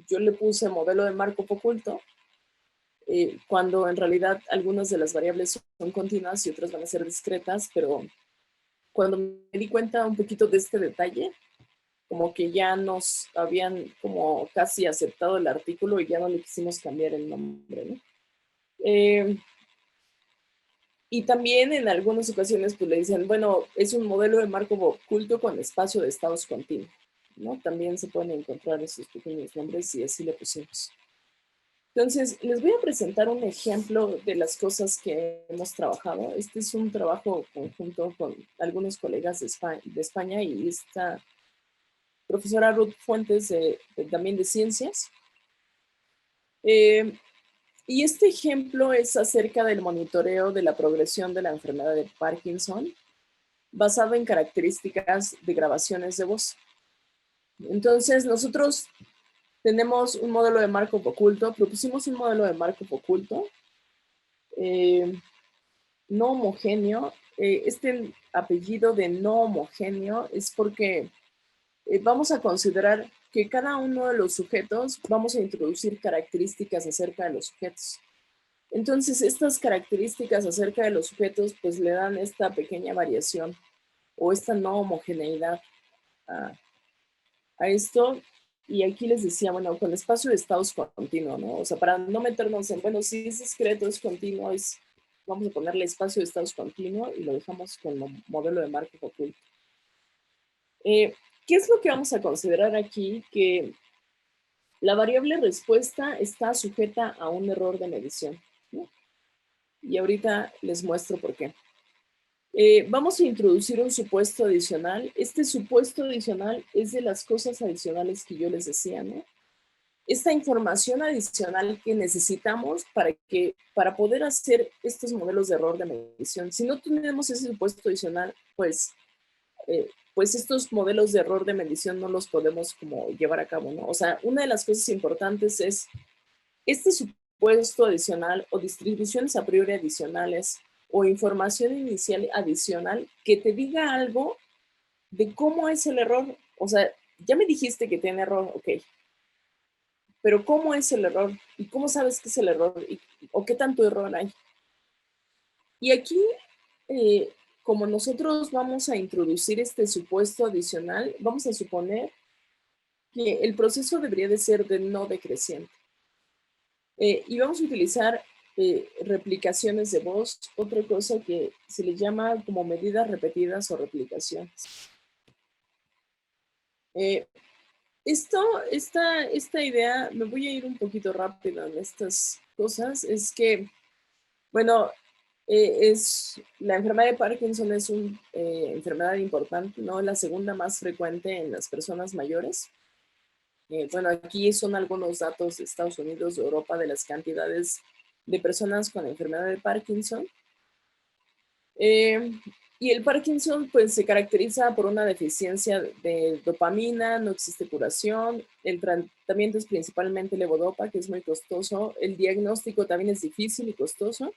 yo le puse modelo de Markov oculto, cuando en realidad algunas de las variables son continuas y otras van a ser discretas, pero cuando me di cuenta un poquito de este detalle, como que ya nos habían como casi aceptado el artículo y ya no le quisimos cambiar el nombre, ¿no? Y también en algunas ocasiones pues le dicen, bueno, es un modelo de Markov oculto con espacio de estados continuo, ¿no? También se pueden encontrar esos pequeños nombres y así le pusimos. Entonces, les voy a presentar un ejemplo de las cosas que hemos trabajado. Este es un trabajo conjunto con algunos colegas de España y esta profesora Ruth Fuentes también de ciencias. Y este ejemplo es acerca del monitoreo de la progresión de la enfermedad de Parkinson, basado en características de grabaciones de voz. Entonces, nosotros tenemos un modelo de Markov oculto, propusimos un modelo de Markov oculto, no homogéneo. Este apellido de no homogéneo es porque vamos a considerar que cada uno de los sujetos vamos a introducir características acerca de los sujetos. Entonces, estas características acerca de los sujetos pues le dan esta pequeña variación o esta no homogeneidad a esto. Y aquí les decía, bueno, con espacio de estados continuo, ¿no? O sea, para no meternos en, bueno, si es discreto, es continuo, vamos a ponerle espacio de estados continuo y lo dejamos con el modelo de Markov oculto. ¿Qué es lo que vamos a considerar aquí? Que la variable respuesta está sujeta a un error de medición, ¿no? Y ahorita les muestro por qué. Vamos a introducir un supuesto adicional. Este supuesto adicional es de las cosas adicionales que yo les decía, ¿no? Esta información adicional que necesitamos para poder hacer estos modelos de error de medición. Si no tenemos ese supuesto adicional, pues estos modelos de error de medición no los podemos como llevar a cabo, ¿no? O sea, una de las cosas importantes es este supuesto adicional o distribuciones a priori adicionales o información inicial adicional que te diga algo de cómo es el error. O sea, ya me dijiste que tiene error, ok, pero ¿cómo es el error? ¿Y cómo sabes qué es el error? ¿O qué tanto error hay? Y aquí, como nosotros vamos a introducir este supuesto adicional, vamos a suponer que el proceso debería de ser de no decreciente. Y vamos a utilizar replicaciones de voz, otra cosa que se le llama como medidas repetidas o replicaciones. Esta idea, me voy a ir un poquito rápido en estas cosas, es que, bueno, la enfermedad de Parkinson es una enfermedad importante, ¿no? La segunda más frecuente en las personas mayores. Bueno, aquí son algunos datos de Estados Unidos, de Europa, de las cantidades de personas con enfermedad de Parkinson. Y el Parkinson pues se caracteriza por una deficiencia de dopamina, no existe curación, el tratamiento es principalmente levodopa, que es muy costoso, el diagnóstico también es difícil y costoso,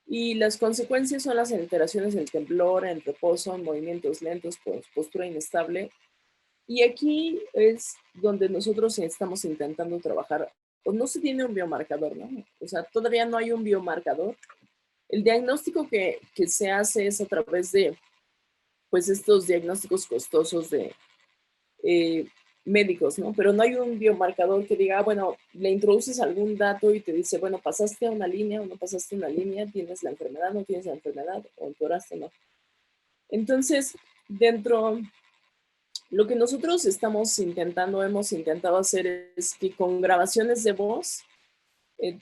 y las consecuencias son las alteraciones en temblor, en reposo, en movimientos lentos, postura inestable, y aquí es donde nosotros estamos intentando trabajar, o no se tiene un biomarcador, ¿no? O sea, todavía no hay un biomarcador. El diagnóstico que se hace es a través de, pues, estos diagnósticos costosos de médicos, ¿no? Pero no hay un biomarcador que diga, bueno, le introduces algún dato y te dice, bueno, pasaste a una línea o no pasaste a una línea, tienes la enfermedad, no tienes la enfermedad, o empeoraste, no. Entonces, lo que nosotros hemos intentado hacer es que con grabaciones de voz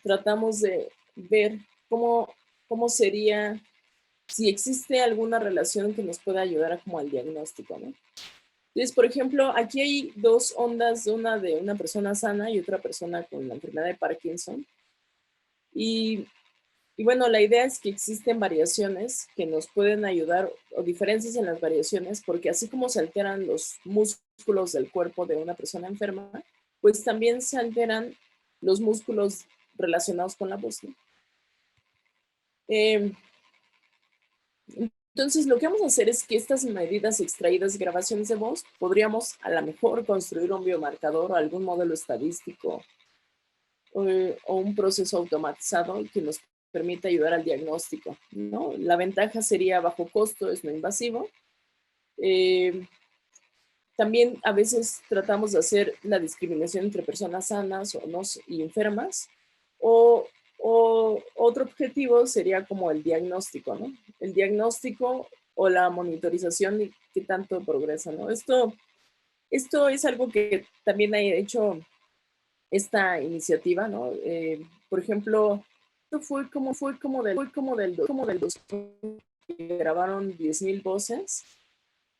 tratamos de ver cómo sería, si existe alguna relación que nos pueda ayudar a como al diagnóstico, ¿no? Entonces, por ejemplo, aquí hay dos ondas, una de una persona sana y otra persona con la enfermedad de Parkinson. Y bueno, la idea es que existen variaciones que nos pueden ayudar o diferencias en las variaciones, porque así como se alteran los músculos del cuerpo de una persona enferma, pues también se alteran los músculos relacionados con la voz, ¿no? Entonces, lo que vamos a hacer es que estas medidas extraídas de grabaciones de voz, podríamos a lo mejor construir un biomarcador o algún modelo estadístico o un proceso automatizado que nos permite ayudar al diagnóstico, ¿no? La ventaja sería bajo costo, es no invasivo. También a veces tratamos de hacer la discriminación entre personas sanas o no y enfermas. O otro objetivo sería como el diagnóstico, ¿no? El diagnóstico o la monitorización de qué tanto progresa, ¿no? Esto es algo que también ha hecho esta iniciativa, ¿no? Por ejemplo, esto fue como del 2000, que grabaron 10,000 voces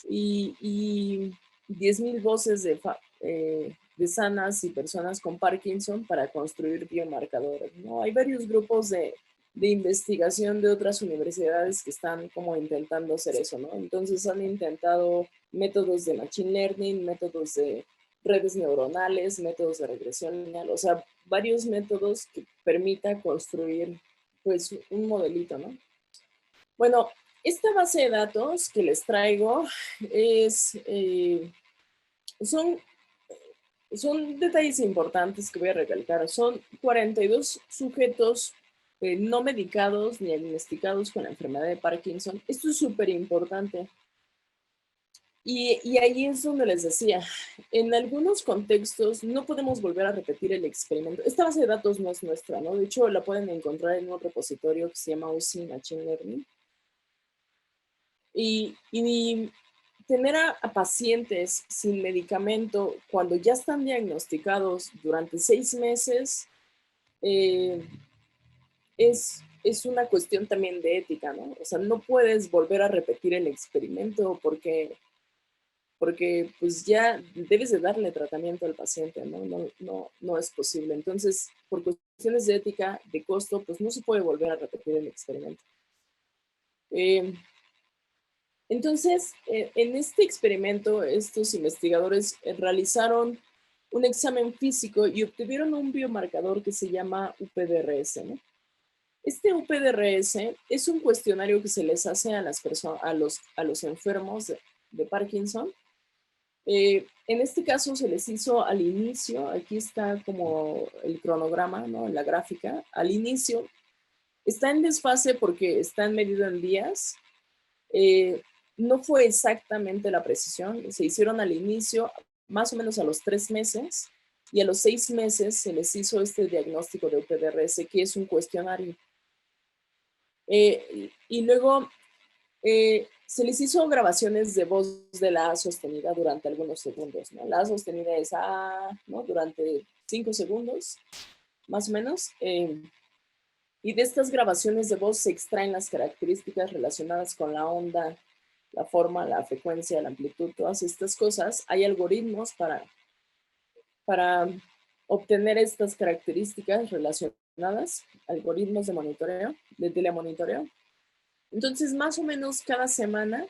y 10,000 voces de sanas y personas con Parkinson para construir biomarcadores, ¿no? Hay varios grupos de investigación de otras universidades que están como intentando hacer eso, ¿no? Entonces han intentado métodos de machine learning, métodos de redes neuronales, métodos de regresión lineal, o sea, varios métodos que permita construir pues un modelito, ¿no? Bueno, esta base de datos que les traigo es, son, son detalles importantes que voy a recalcar. Son 42 sujetos no medicados ni diagnosticados con la enfermedad de Parkinson. Esto es súper importante. Y ahí es donde les decía, en algunos contextos no podemos volver a repetir el experimento. Esta base de datos no es nuestra, ¿no? De hecho, la pueden encontrar en un repositorio que se llama UC Machine Learning. Y tener a pacientes sin medicamento cuando ya están diagnosticados durante 6 meses es una cuestión también de ética, ¿no? O sea, no puedes volver a repetir el experimento porque pues ya debes de darle tratamiento al paciente, ¿no? No es posible. Entonces, por cuestiones de ética, de costo, pues no se puede volver a repetir el experimento. Entonces, en este experimento, estos investigadores realizaron un examen físico y obtuvieron un biomarcador que se llama UPDRS, ¿no? Este UPDRS es un cuestionario que se les hace a las personas, a los enfermos de Parkinson. En este caso se les hizo al inicio, aquí está como el cronograma, ¿no? La gráfica, al inicio está en desfase porque están medido en días. No fue exactamente la precisión, se hicieron al inicio, más o menos a los 3 meses, y a los 6 meses se les hizo este diagnóstico de UPDRS, que es un cuestionario. Y luego se les hizo grabaciones de voz de la A sostenida durante algunos segundos, ¿no? La A sostenida es A, ¿no? Durante 5 segundos, más o menos. Y de estas grabaciones de voz se extraen las características relacionadas con la onda, la forma, la frecuencia, la amplitud, todas estas cosas. Hay algoritmos para obtener estas características relacionadas, algoritmos de monitoreo, de telemonitoreo. Entonces, más o menos cada semana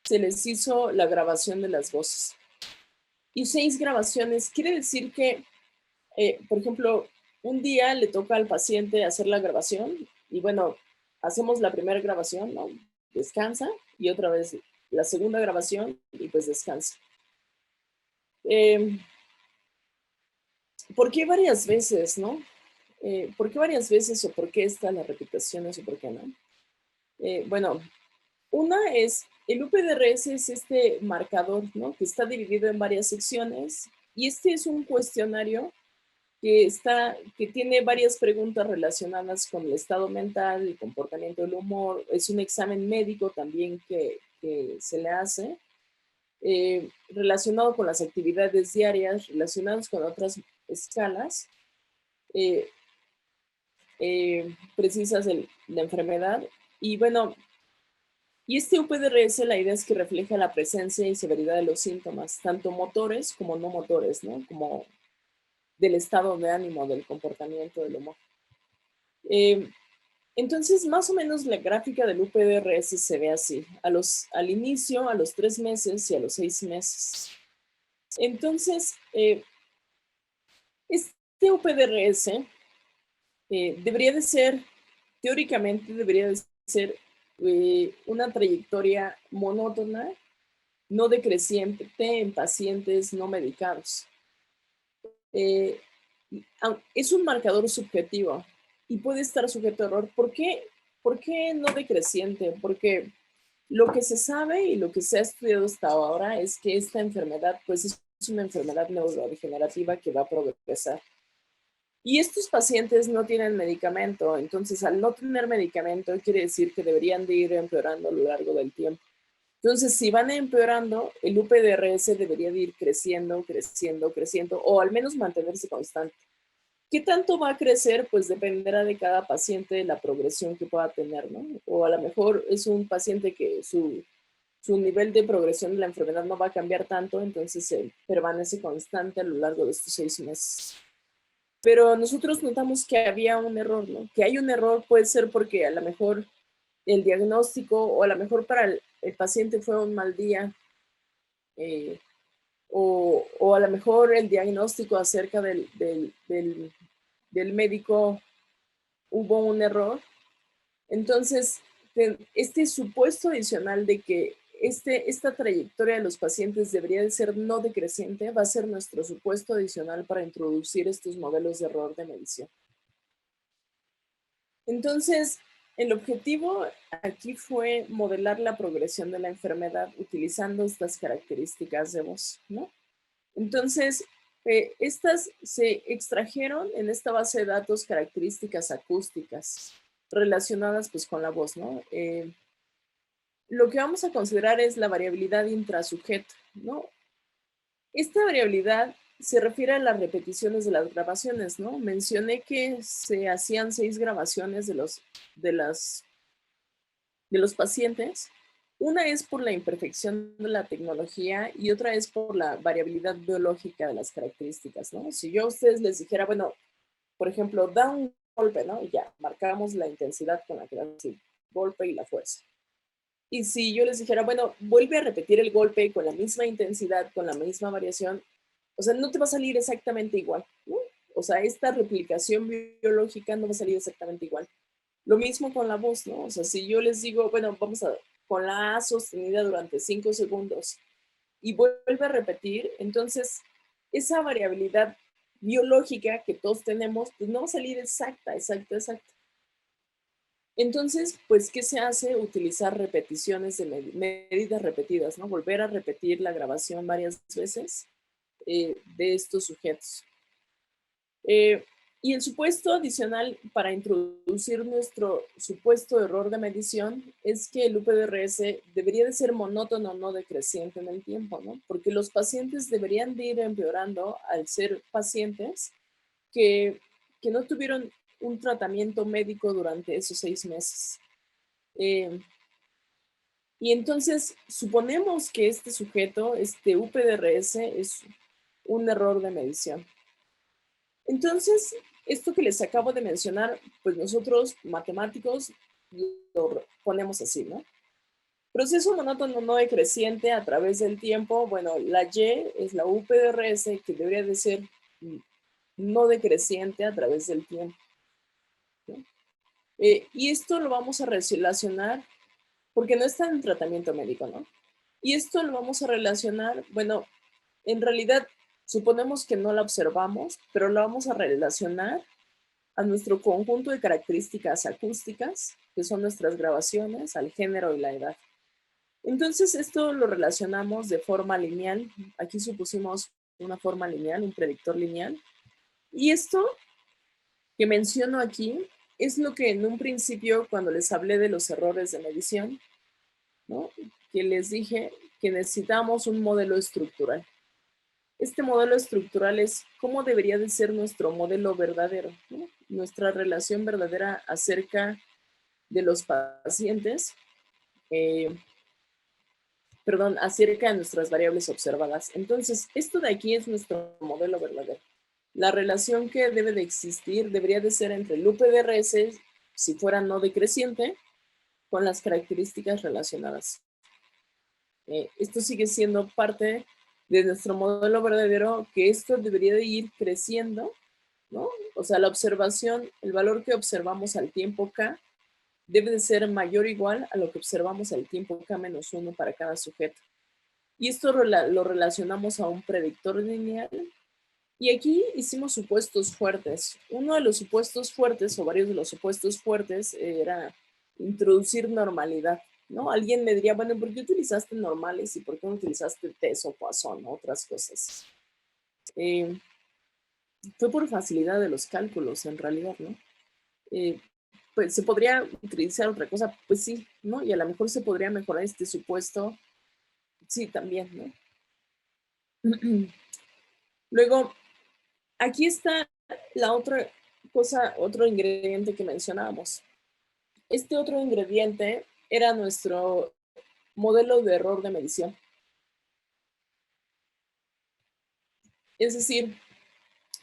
se les hizo la grabación de las voces. Y 6 grabaciones, quiere decir que, por ejemplo, un día le toca al paciente hacer la grabación y bueno, hacemos la primera grabación, ¿no? Descansa y otra vez la segunda grabación y pues descansa. ¿Por qué varias veces, no? ¿Por qué varias veces o por qué están las repeticiones o por qué no? Bueno, una es, el UPDRS es este marcador, ¿no? Que está dividido en varias secciones y este es un cuestionario que tiene varias preguntas relacionadas con el estado mental, el comportamiento del humor. Es un examen médico también que se le hace, relacionado con las actividades diarias, relacionados con otras escalas eh, precisas de la enfermedad. Y bueno, y este UPDRS, la idea es que refleja la presencia y severidad de los síntomas, tanto motores como no motores, ¿no? Como del estado de ánimo, del comportamiento, del humor. Entonces, más o menos la gráfica del UPDRS se ve así, al inicio, a los 3 meses y a los 6 meses. Entonces, este UPDRS debería de ser, teóricamente debería de ser una trayectoria monótona, no decreciente en pacientes no medicados. Es un marcador subjetivo y puede estar sujeto a error. ¿Por qué no decreciente? Porque lo que se sabe y lo que se ha estudiado hasta ahora es que esta enfermedad, pues es una enfermedad neurodegenerativa que va a progresar. Y estos pacientes no tienen medicamento, entonces al no tener medicamento quiere decir que deberían de ir empeorando a lo largo del tiempo. Entonces, si van empeorando, el UPDRS debería de ir creciendo, creciendo, creciendo, o al menos mantenerse constante. ¿Qué tanto va a crecer? Pues dependerá de cada paciente la progresión que pueda tener, ¿no? O a lo mejor es un paciente que su nivel de progresión de la enfermedad no va a cambiar tanto, entonces permanece constante a lo largo de estos 6 meses. Pero nosotros notamos que había un error, ¿no? Que hay un error puede ser porque a lo mejor el diagnóstico o a lo mejor para el paciente fue un mal día eh, o a lo mejor el diagnóstico acerca del médico hubo un error. Entonces, este supuesto adicional de que esta trayectoria de los pacientes debería de ser no decreciente va a ser nuestro supuesto adicional para introducir estos modelos de error de medición. Entonces, el objetivo aquí fue modelar la progresión de la enfermedad utilizando estas características de voz, ¿no? Entonces, estas se extrajeron en esta base de datos características acústicas relacionadas pues con la voz, ¿no? Lo que vamos a considerar es la variabilidad intrasujeto, ¿no? Esta variabilidad se refiere a las repeticiones de las grabaciones, ¿no? Mencioné que se hacían 6 grabaciones de los pacientes. Una es por la imperfección de la tecnología y otra es por la variabilidad biológica de las características, ¿no? Si yo a ustedes les dijera, bueno, por ejemplo, da un golpe, ¿no? Y ya, marcamos la intensidad con la que da el golpe y la fuerza. Y si yo les dijera, bueno, vuelve a repetir el golpe con la misma intensidad, con la misma variación, o sea, no te va a salir exactamente igual, ¿no? O sea, esta replicación biológica no va a salir exactamente igual. Lo mismo con la voz, ¿no? O sea, si yo les digo, bueno, vamos a con la A sostenida durante 5 segundos y vuelve a repetir, entonces esa variabilidad biológica que todos tenemos, pues no va a salir exacta, exacta, exacta. Entonces, pues, ¿qué se hace? Utilizar repeticiones de medidas repetidas, ¿no? Volver a repetir la grabación varias veces de estos sujetos. Y el supuesto adicional para introducir nuestro supuesto error de medición es que el UPDRS debería de ser monótono, no decreciente en el tiempo, ¿no? Porque los pacientes deberían de ir empeorando al ser pacientes que no tuvieron un tratamiento médico durante esos 6 meses. Y entonces suponemos que este sujeto, este UPDRS, es un error de medición. Entonces, esto que les acabo de mencionar, pues nosotros, matemáticos, lo ponemos así, ¿no? Proceso monótono no decreciente a través del tiempo. Bueno, la Y es la UPDRS que debería de ser no decreciente a través del tiempo, ¿no? Y esto lo vamos a relacionar, porque no está en tratamiento médico, ¿no? Y esto lo vamos a relacionar, bueno, en realidad suponemos que no la observamos, pero lo vamos a relacionar a nuestro conjunto de características acústicas, que son nuestras grabaciones, al género y la edad. Entonces, esto lo relacionamos de forma lineal. Aquí supusimos una forma lineal, un predictor lineal. Y esto que menciono aquí es lo que en un principio, cuando les hablé de los errores de medición, ¿no? Que les dije que necesitamos un modelo estructural. Este modelo estructural es cómo debería de ser nuestro modelo verdadero, ¿no? Nuestra relación verdadera acerca de los pacientes, acerca de nuestras variables observadas. Entonces, esto de aquí es nuestro modelo verdadero. La relación que debe de existir debería de ser entre el UPDRS, si fuera no decreciente, con las características relacionadas. Esto sigue siendo parte de nuestro modelo verdadero, que esto debería de ir creciendo, ¿no? O sea, la observación, el valor que observamos al tiempo K debe de ser mayor o igual a lo que observamos al tiempo K-1 para cada sujeto. Y esto lo relacionamos a un predictor lineal Y aquí hicimos supuestos fuertes. Uno de los supuestos fuertes, o varios de los supuestos fuertes, era introducir normalidad, ¿no? Alguien me diría, bueno, ¿por qué utilizaste normales y por qué no utilizaste test o Poisson, otras cosas? Fue por facilidad de los cálculos, en realidad, ¿no? Pues se podría utilizar otra cosa, pues sí, ¿no? Y a lo mejor se podría mejorar este supuesto, sí, también, ¿no? Luego, aquí está la otra cosa, otro ingrediente que mencionábamos. Este otro ingrediente era nuestro modelo de error de medición. Es decir,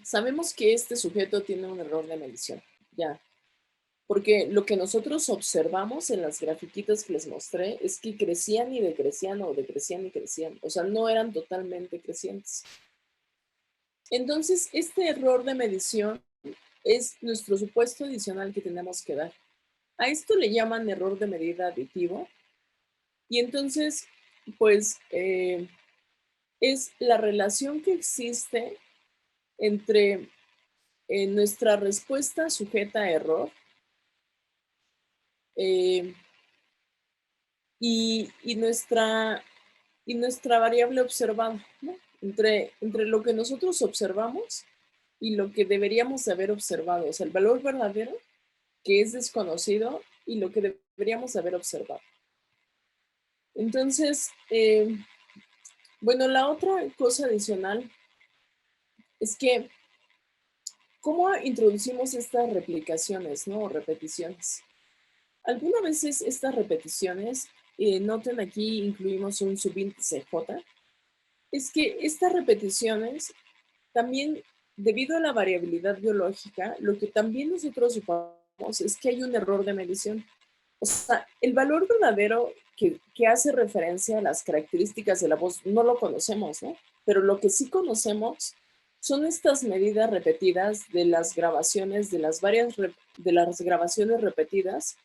sabemos que este sujeto tiene un error de medición, ya. Porque lo que nosotros observamos en las grafiquitas que les mostré es que crecían y decrecían o decrecían y crecían. O sea, no eran totalmente crecientes. Entonces, este error de medición es nuestro supuesto adicional que tenemos que dar. A esto le llaman error de medida aditivo. Y entonces, pues, es la relación que existe entre nuestra respuesta sujeta a error eh, y nuestra variable observada, ¿no? Entre lo que nosotros observamos y lo que deberíamos haber observado, o sea, el valor verdadero que es desconocido y lo que deberíamos haber observado. Entonces, bueno, la otra cosa adicional es que, ¿cómo introducimos estas replicaciones, ¿no? O repeticiones? Algunas veces estas repeticiones, noten aquí incluimos un subíndice J, es que estas repeticiones también, debido a la variabilidad biológica, lo que también nosotros supongamos es que hay un error de medición. O sea, el valor verdadero que hace referencia a las características de la voz no lo conocemos, ¿no? Pero lo que sí conocemos son estas medidas repetidas de las grabaciones, de las grabaciones repetidas,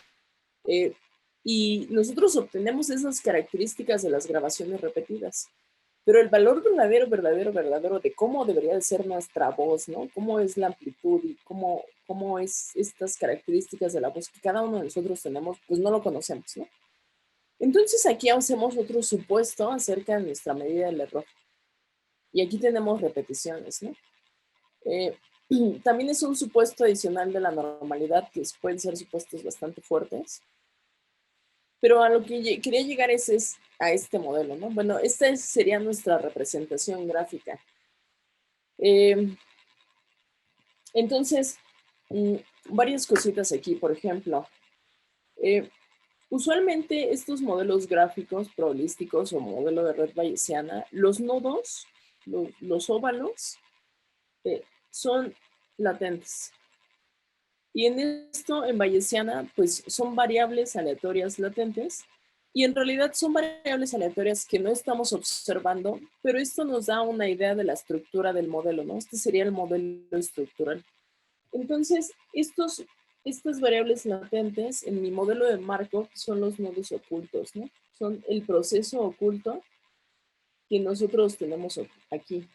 y nosotros obtenemos esas características de las grabaciones repetidas. Pero el valor verdadero de cómo debería de ser nuestra voz, ¿no? Cómo es la amplitud y cómo es estas características de la voz que cada uno de nosotros tenemos, pues no lo conocemos, ¿no? Entonces aquí hacemos otro supuesto acerca de nuestra medida del error. Y aquí tenemos repeticiones, ¿no? También es un supuesto adicional de la normalidad, que pueden ser supuestos bastante fuertes. Pero a lo que quería llegar es a este modelo, ¿no? Bueno, esta sería nuestra representación gráfica. Entonces, varias cositas aquí, por ejemplo. Usualmente estos modelos gráficos probabilísticos o modelo de red bayesiana, los nodos, los óvalos, son latentes. Y en esto, en bayesiana, pues son variables aleatorias latentes. Y en realidad son variables aleatorias que no estamos observando, pero esto nos da una idea de la estructura del modelo, ¿no? Este sería el modelo estructural. Entonces, estas variables latentes en mi modelo de Markov son los nodos ocultos, ¿no? Son el proceso oculto que nosotros tenemos aquí.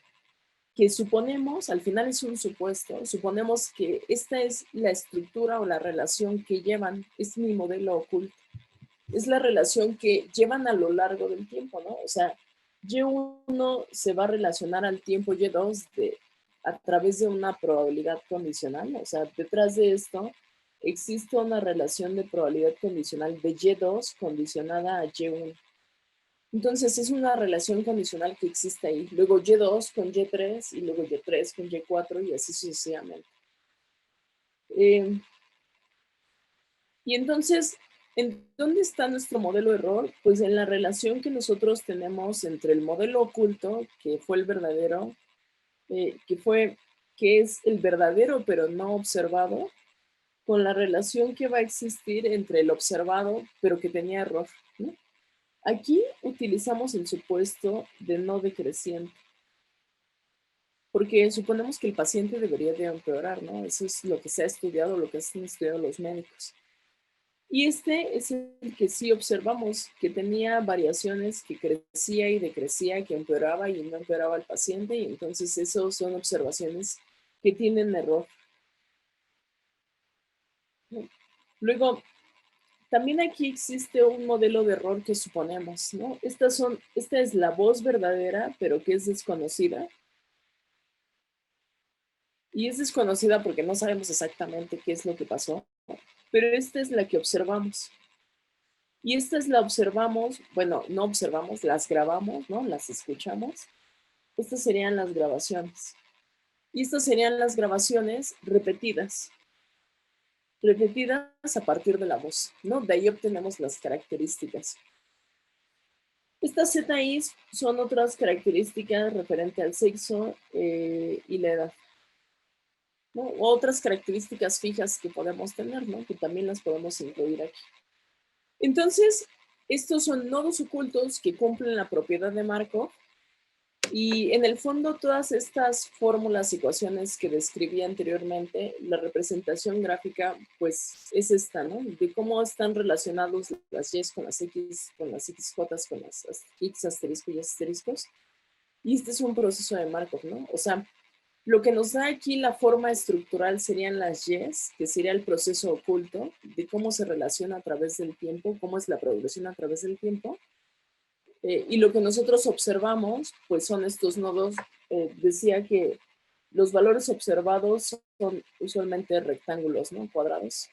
Que suponemos, al final es un supuesto, suponemos que esta es la estructura o la relación que llevan, es mi modelo oculto. Es la relación que llevan a lo largo del tiempo, ¿no? O sea, Y1 se va a relacionar al tiempo Y2 a través de una probabilidad condicional. O sea, detrás de esto existe una relación de probabilidad condicional de Y2 condicionada a Y1. Entonces es una relación condicional que existe ahí. Luego Y2 con Y3 y luego Y3 con Y4 y así sucesivamente. Y entonces, ¿en dónde está nuestro modelo de error? Pues en la relación que nosotros tenemos entre el modelo oculto, que fue el verdadero, que es el verdadero pero no observado, con la relación que va a existir entre el observado pero que tenía error, ¿no? Aquí utilizamos el supuesto de no decreciente, porque suponemos que el paciente debería de empeorar, ¿no? Eso es lo que se ha estudiado, lo que han estudiado los médicos. Y este es el que sí observamos, que tenía variaciones, que crecía y decrecía, que empeoraba y no empeoraba el paciente, y entonces eso son observaciones que tienen error. Luego, también aquí existe un modelo de error que suponemos, ¿no? Esta es la voz verdadera, pero que es desconocida. Y es desconocida porque no sabemos exactamente qué es lo que pasó, pero esta es la que observamos. Y esta es la observamos, bueno, no observamos, las grabamos, ¿no? Las escuchamos. Estas serían las grabaciones. Y estas serían las grabaciones repetidas a partir de la voz, ¿no? De ahí obtenemos las características. Estas ZIs son otras características referentes al sexo y la edad, ¿no? O otras características fijas que podemos tener, ¿no? Que también las podemos incluir aquí. Entonces, estos son nodos ocultos que cumplen la propiedad de Markov. Y en el fondo, todas estas fórmulas, ecuaciones que describí anteriormente, la representación gráfica, pues es esta, ¿no? De cómo están relacionados las Y con las X, con las XJ, con las X asterisco y asteriscos. Y este es un proceso de Markov, ¿no? O sea, lo que nos da aquí la forma estructural serían las Y's, que sería el proceso oculto de cómo se relaciona a través del tiempo, cómo es la progresión a través del tiempo. Y lo que nosotros observamos, pues son estos nodos. Decía que los valores observados son usualmente rectángulos, ¿no? Cuadrados.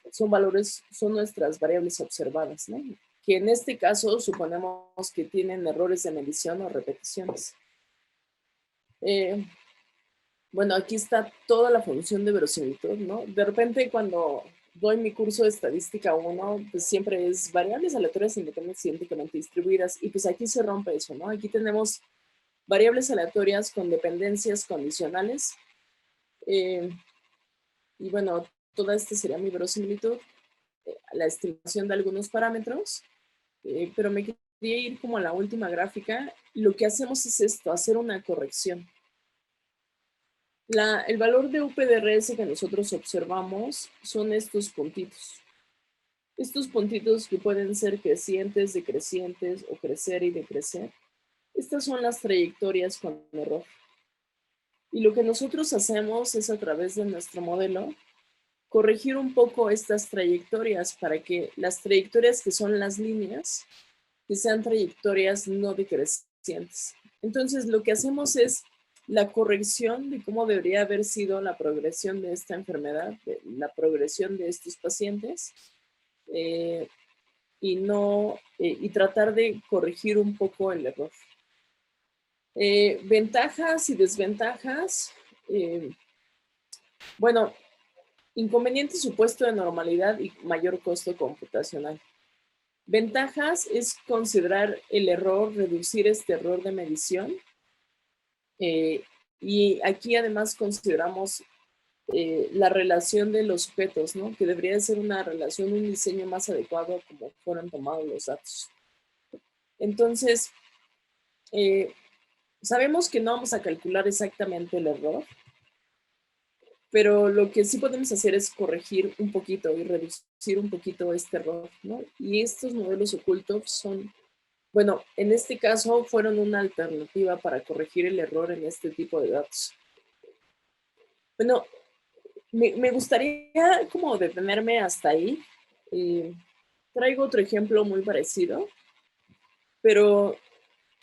Son nuestras variables observadas, ¿no? Que en este caso suponemos que tienen errores de medición o repeticiones. Bueno, aquí está toda la función de verosimilitud, ¿no? De repente cuando doy mi curso de estadística 1, pues siempre es variables aleatorias independientes científicamente distribuidas, y pues aquí se rompe eso, ¿no? Aquí tenemos variables aleatorias con dependencias condicionales, y bueno, toda esta sería mi verosimilitud, la estimación de algunos parámetros, pero me quería ir como a la última gráfica. Lo que hacemos es esto, hacer una corrección. El valor de UPDRS que nosotros observamos son estos puntitos. Estos puntitos que pueden ser crecientes, decrecientes o crecer y decrecer. Estas son las trayectorias con error. Y lo que nosotros hacemos es, a través de nuestro modelo, corregir un poco estas trayectorias para que las trayectorias que son las líneas, que sean trayectorias no decrecientes. Entonces, lo que hacemos es la corrección de cómo debería haber sido la progresión de esta enfermedad, de la progresión de estos pacientes, y tratar de corregir un poco el error. Ventajas y desventajas. Bueno, inconveniente supuesto de normalidad y mayor costo computacional. Ventajas es considerar el error, reducir este error de medición. Y aquí además consideramos la relación de los sujetos, ¿no? Que debería de ser una relación, un diseño más adecuado a cómo fueron tomados los datos. Entonces, sabemos que no vamos a calcular exactamente el error, pero lo que sí podemos hacer es corregir un poquito y reducir un poquito este error, ¿no? Y estos modelos ocultos son, bueno, en este caso fueron una alternativa para corregir el error en este tipo de datos. Bueno, me gustaría como detenerme hasta ahí. Traigo otro ejemplo muy parecido, pero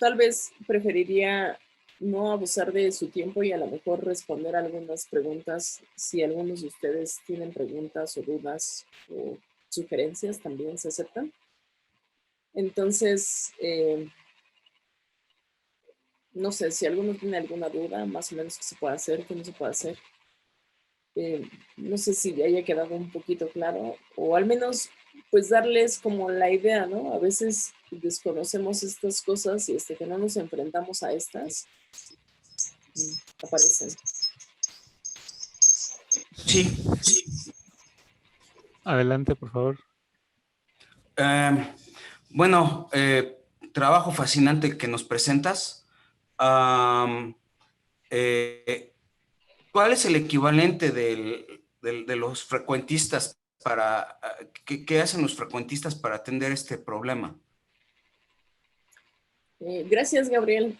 tal vez preferiría no abusar de su tiempo y a lo mejor responder algunas preguntas. Si algunos de ustedes tienen preguntas o dudas o sugerencias, también se aceptan. Entonces, no sé, si alguno tiene alguna duda, más o menos qué se puede hacer, qué no se puede hacer. No sé si haya quedado un poquito claro, o al menos pues darles como la idea, ¿no? A veces desconocemos estas cosas y hasta que no nos enfrentamos a estas, aparecen. Sí. Adelante, por favor. Bueno, trabajo fascinante que nos presentas. ¿Cuál es el equivalente de los frecuentistas para, qué hacen los frecuentistas para atender este problema? Gracias, Gabriel.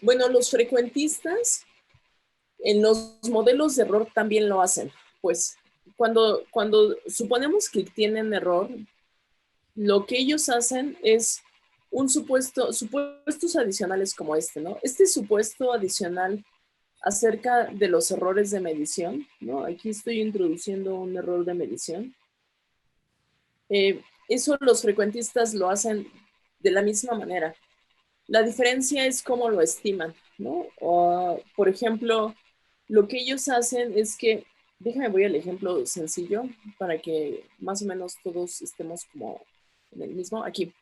Bueno, los frecuentistas en los modelos de error también lo hacen. Pues cuando suponemos que tienen error, lo que ellos hacen es supuestos adicionales como este, ¿no? Este supuesto adicional acerca de los errores de medición, ¿no? Aquí estoy introduciendo un error de medición. Eso los frecuentistas lo hacen de la misma manera. La diferencia es cómo lo estiman, ¿no? O, por ejemplo, lo que ellos hacen es que, déjame voy al ejemplo sencillo para que más o menos todos estemos como en el mismo. Aquí.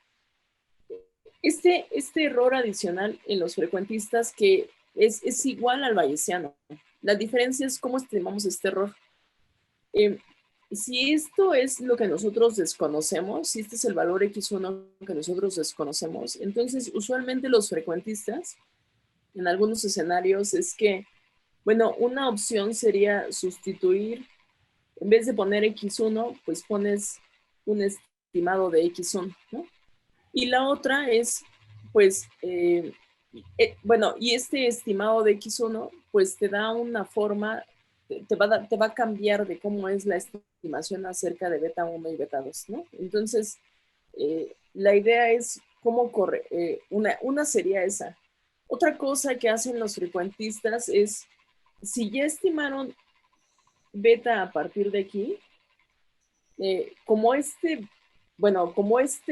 Este error adicional en los frecuentistas que es igual al bayesiano. La diferencia es cómo estimamos este error. Si esto es lo que nosotros desconocemos, si este es el valor X1 que nosotros desconocemos, entonces usualmente los frecuentistas en algunos escenarios es que, bueno, una opción sería sustituir, en vez de poner X1, pues pones un estimado de X1, ¿no? Y la otra es, pues, bueno, y este estimado de X1, pues te da una forma, te va a cambiar de cómo es la estimación acerca de beta 1 y beta 2, ¿no? Entonces, la idea es cómo corre, una sería esa. Otra cosa que hacen los frecuentistas es, si ya estimaron beta a partir de aquí, como este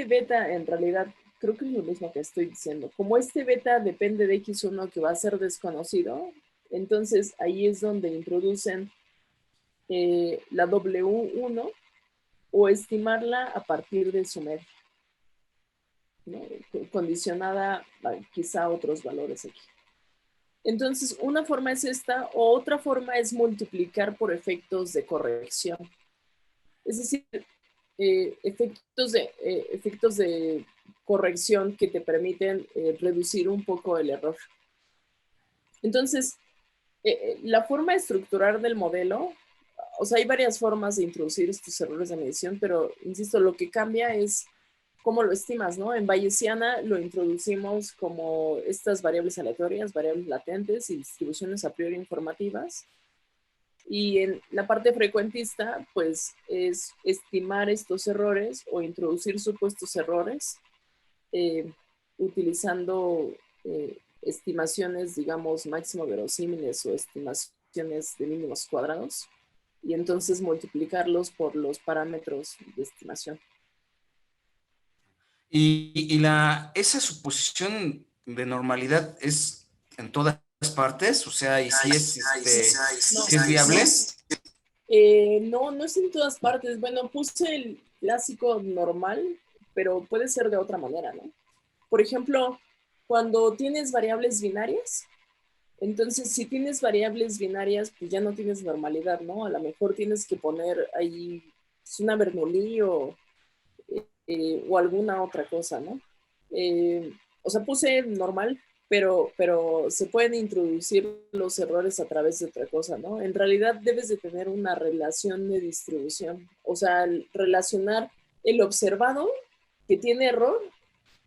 beta en realidad, creo que es lo mismo que estoy diciendo, como este beta depende de X1 que va a ser desconocido, entonces ahí es donde introducen la W1 o estimarla a partir de su media, ¿no? Condicionada a quizá otros valores aquí. Entonces, una forma es esta, o otra forma es multiplicar por efectos de corrección. Es decir, efectos de corrección que te permiten reducir un poco el error. Entonces, la forma estructural del modelo, o sea, hay varias formas de introducir estos errores de medición, pero insisto, lo que cambia es cómo lo estimas, ¿no? En Bayesiana lo introducimos como estas variables aleatorias, variables latentes y distribuciones a priori informativas. Y en la parte frecuentista, pues es estimar estos errores o introducir supuestos errores utilizando estimaciones, digamos, máximo verosímiles o estimaciones de mínimos cuadrados y entonces multiplicarlos por los parámetros de estimación. ¿Y esa suposición de normalidad es en todas partes? O sea, ¿y si es, si es viable? No es en todas partes. Bueno, puse el clásico normal, pero puede ser de otra manera, ¿no? Por ejemplo, cuando tienes variables binarias, entonces si tienes variables binarias, pues ya no tienes normalidad, ¿no? A lo mejor tienes que poner ahí una Bernoulli o alguna otra cosa, ¿no? O sea, puse normal, pero se pueden introducir los errores a través de otra cosa, ¿no? En realidad debes de tener una relación de distribución, o sea, relacionar el observado que tiene error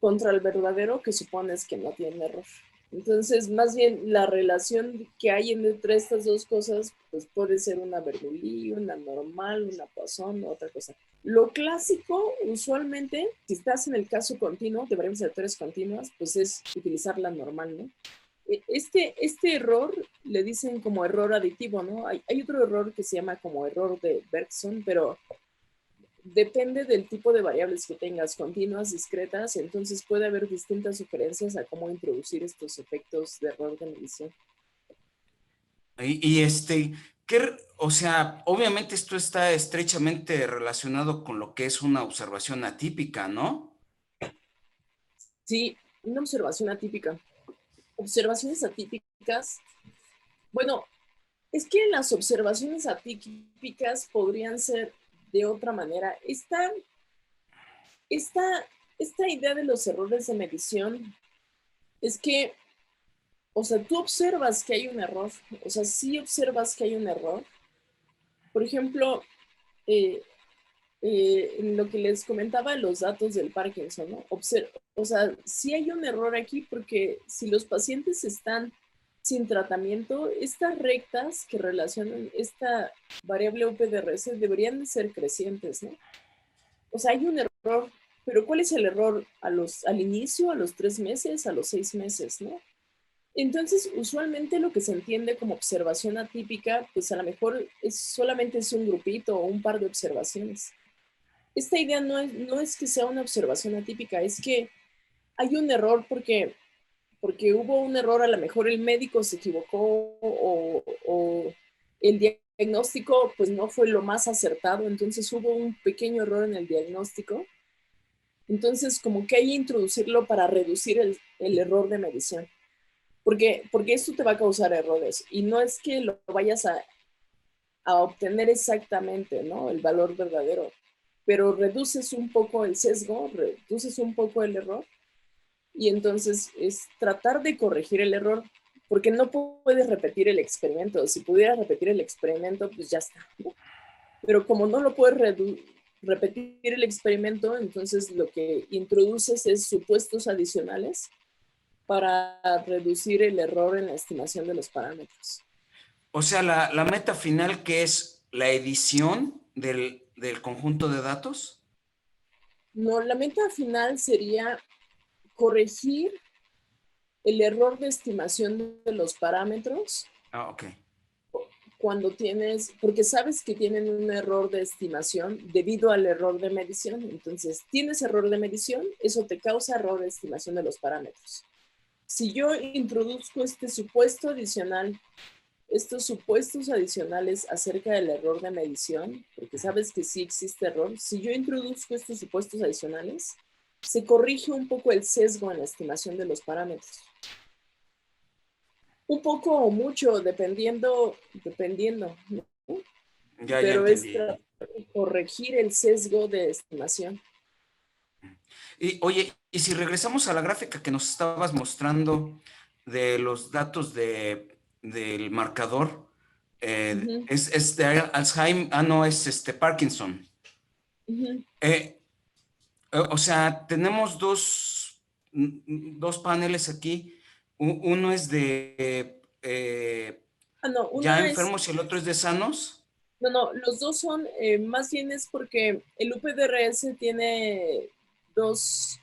contra el verdadero que supones que no tiene error. Entonces, más bien, la relación que hay entre estas dos cosas, pues puede ser una Bernoulli, una normal, una Poisson, otra cosa. Lo clásico, usualmente, si estás en el caso continuo, de variables aleatorias continuas, pues es utilizar la normal, ¿no? Este error le dicen como error aditivo, ¿no? Hay otro error que se llama como error de Bergson, pero depende del tipo de variables que tengas, continuas, discretas, entonces puede haber distintas sugerencias a cómo introducir estos efectos de error de medición. O sea, obviamente esto está estrechamente relacionado con lo que es una observación atípica, ¿no? Sí, una observación atípica. Observaciones atípicas, bueno, es que las observaciones atípicas podrían ser de otra manera. Esta idea de los errores de medición es que, o sea, tú observas que hay un error, o sea, sí observas que hay un error. Por ejemplo, eh, en lo que les comentaba, los datos del Parkinson, ¿no? O sea, sí hay un error aquí porque si los pacientes están sin tratamiento, estas rectas que relacionan esta variable UPDRS deberían de ser crecientes, ¿no? O sea, hay un error, pero ¿cuál es el error? Al inicio, a los 3 meses, a los 6 meses, ¿no? Entonces, usualmente lo que se entiende como observación atípica, pues a lo mejor solamente es un grupito o un par de observaciones. Esta idea no es que sea una observación atípica, es que hay un error porque hubo un error, a lo mejor el médico se equivocó o el diagnóstico pues no fue lo más acertado, entonces hubo un pequeño error en el diagnóstico. Entonces, como que hay que introducirlo para reducir el error de medición. Porque esto te va a causar errores y no es que lo vayas a obtener exactamente, ¿no? El valor verdadero, pero reduces un poco el sesgo, reduces un poco el error y entonces es tratar de corregir el error porque no puedes repetir el experimento. Si pudieras repetir el experimento, pues ya está, ¿no? Pero como no lo puedes repetir el experimento, entonces lo que introduces es supuestos adicionales para reducir el error en la estimación de los parámetros. O sea, la meta final, que es la edición del conjunto de datos. No, la meta final sería corregir el error de estimación de los parámetros Ah, ok. cuando tienes, porque sabes que tienen un error de estimación debido al error de medición. Entonces, tienes error de medición, eso te causa error de estimación de los parámetros. Si yo introduzco este supuesto adicional, estos supuestos adicionales acerca del error de medición, porque sabes que sí existe error, si yo introduzco estos supuestos adicionales, se corrige un poco el sesgo en la estimación de los parámetros. Un poco o mucho, dependiendo, ¿no? Ya Pero es entendí. corregir el sesgo de estimación. Y oye, y si regresamos a la gráfica que nos estabas mostrando de los datos del marcador, es de Alzheimer, no, es Parkinson. O sea, tenemos dos paneles aquí. Uno es de No, ya una es, enfermos y el otro es de sanos. no, los dos son, más bien es porque el UPDRS tiene dos,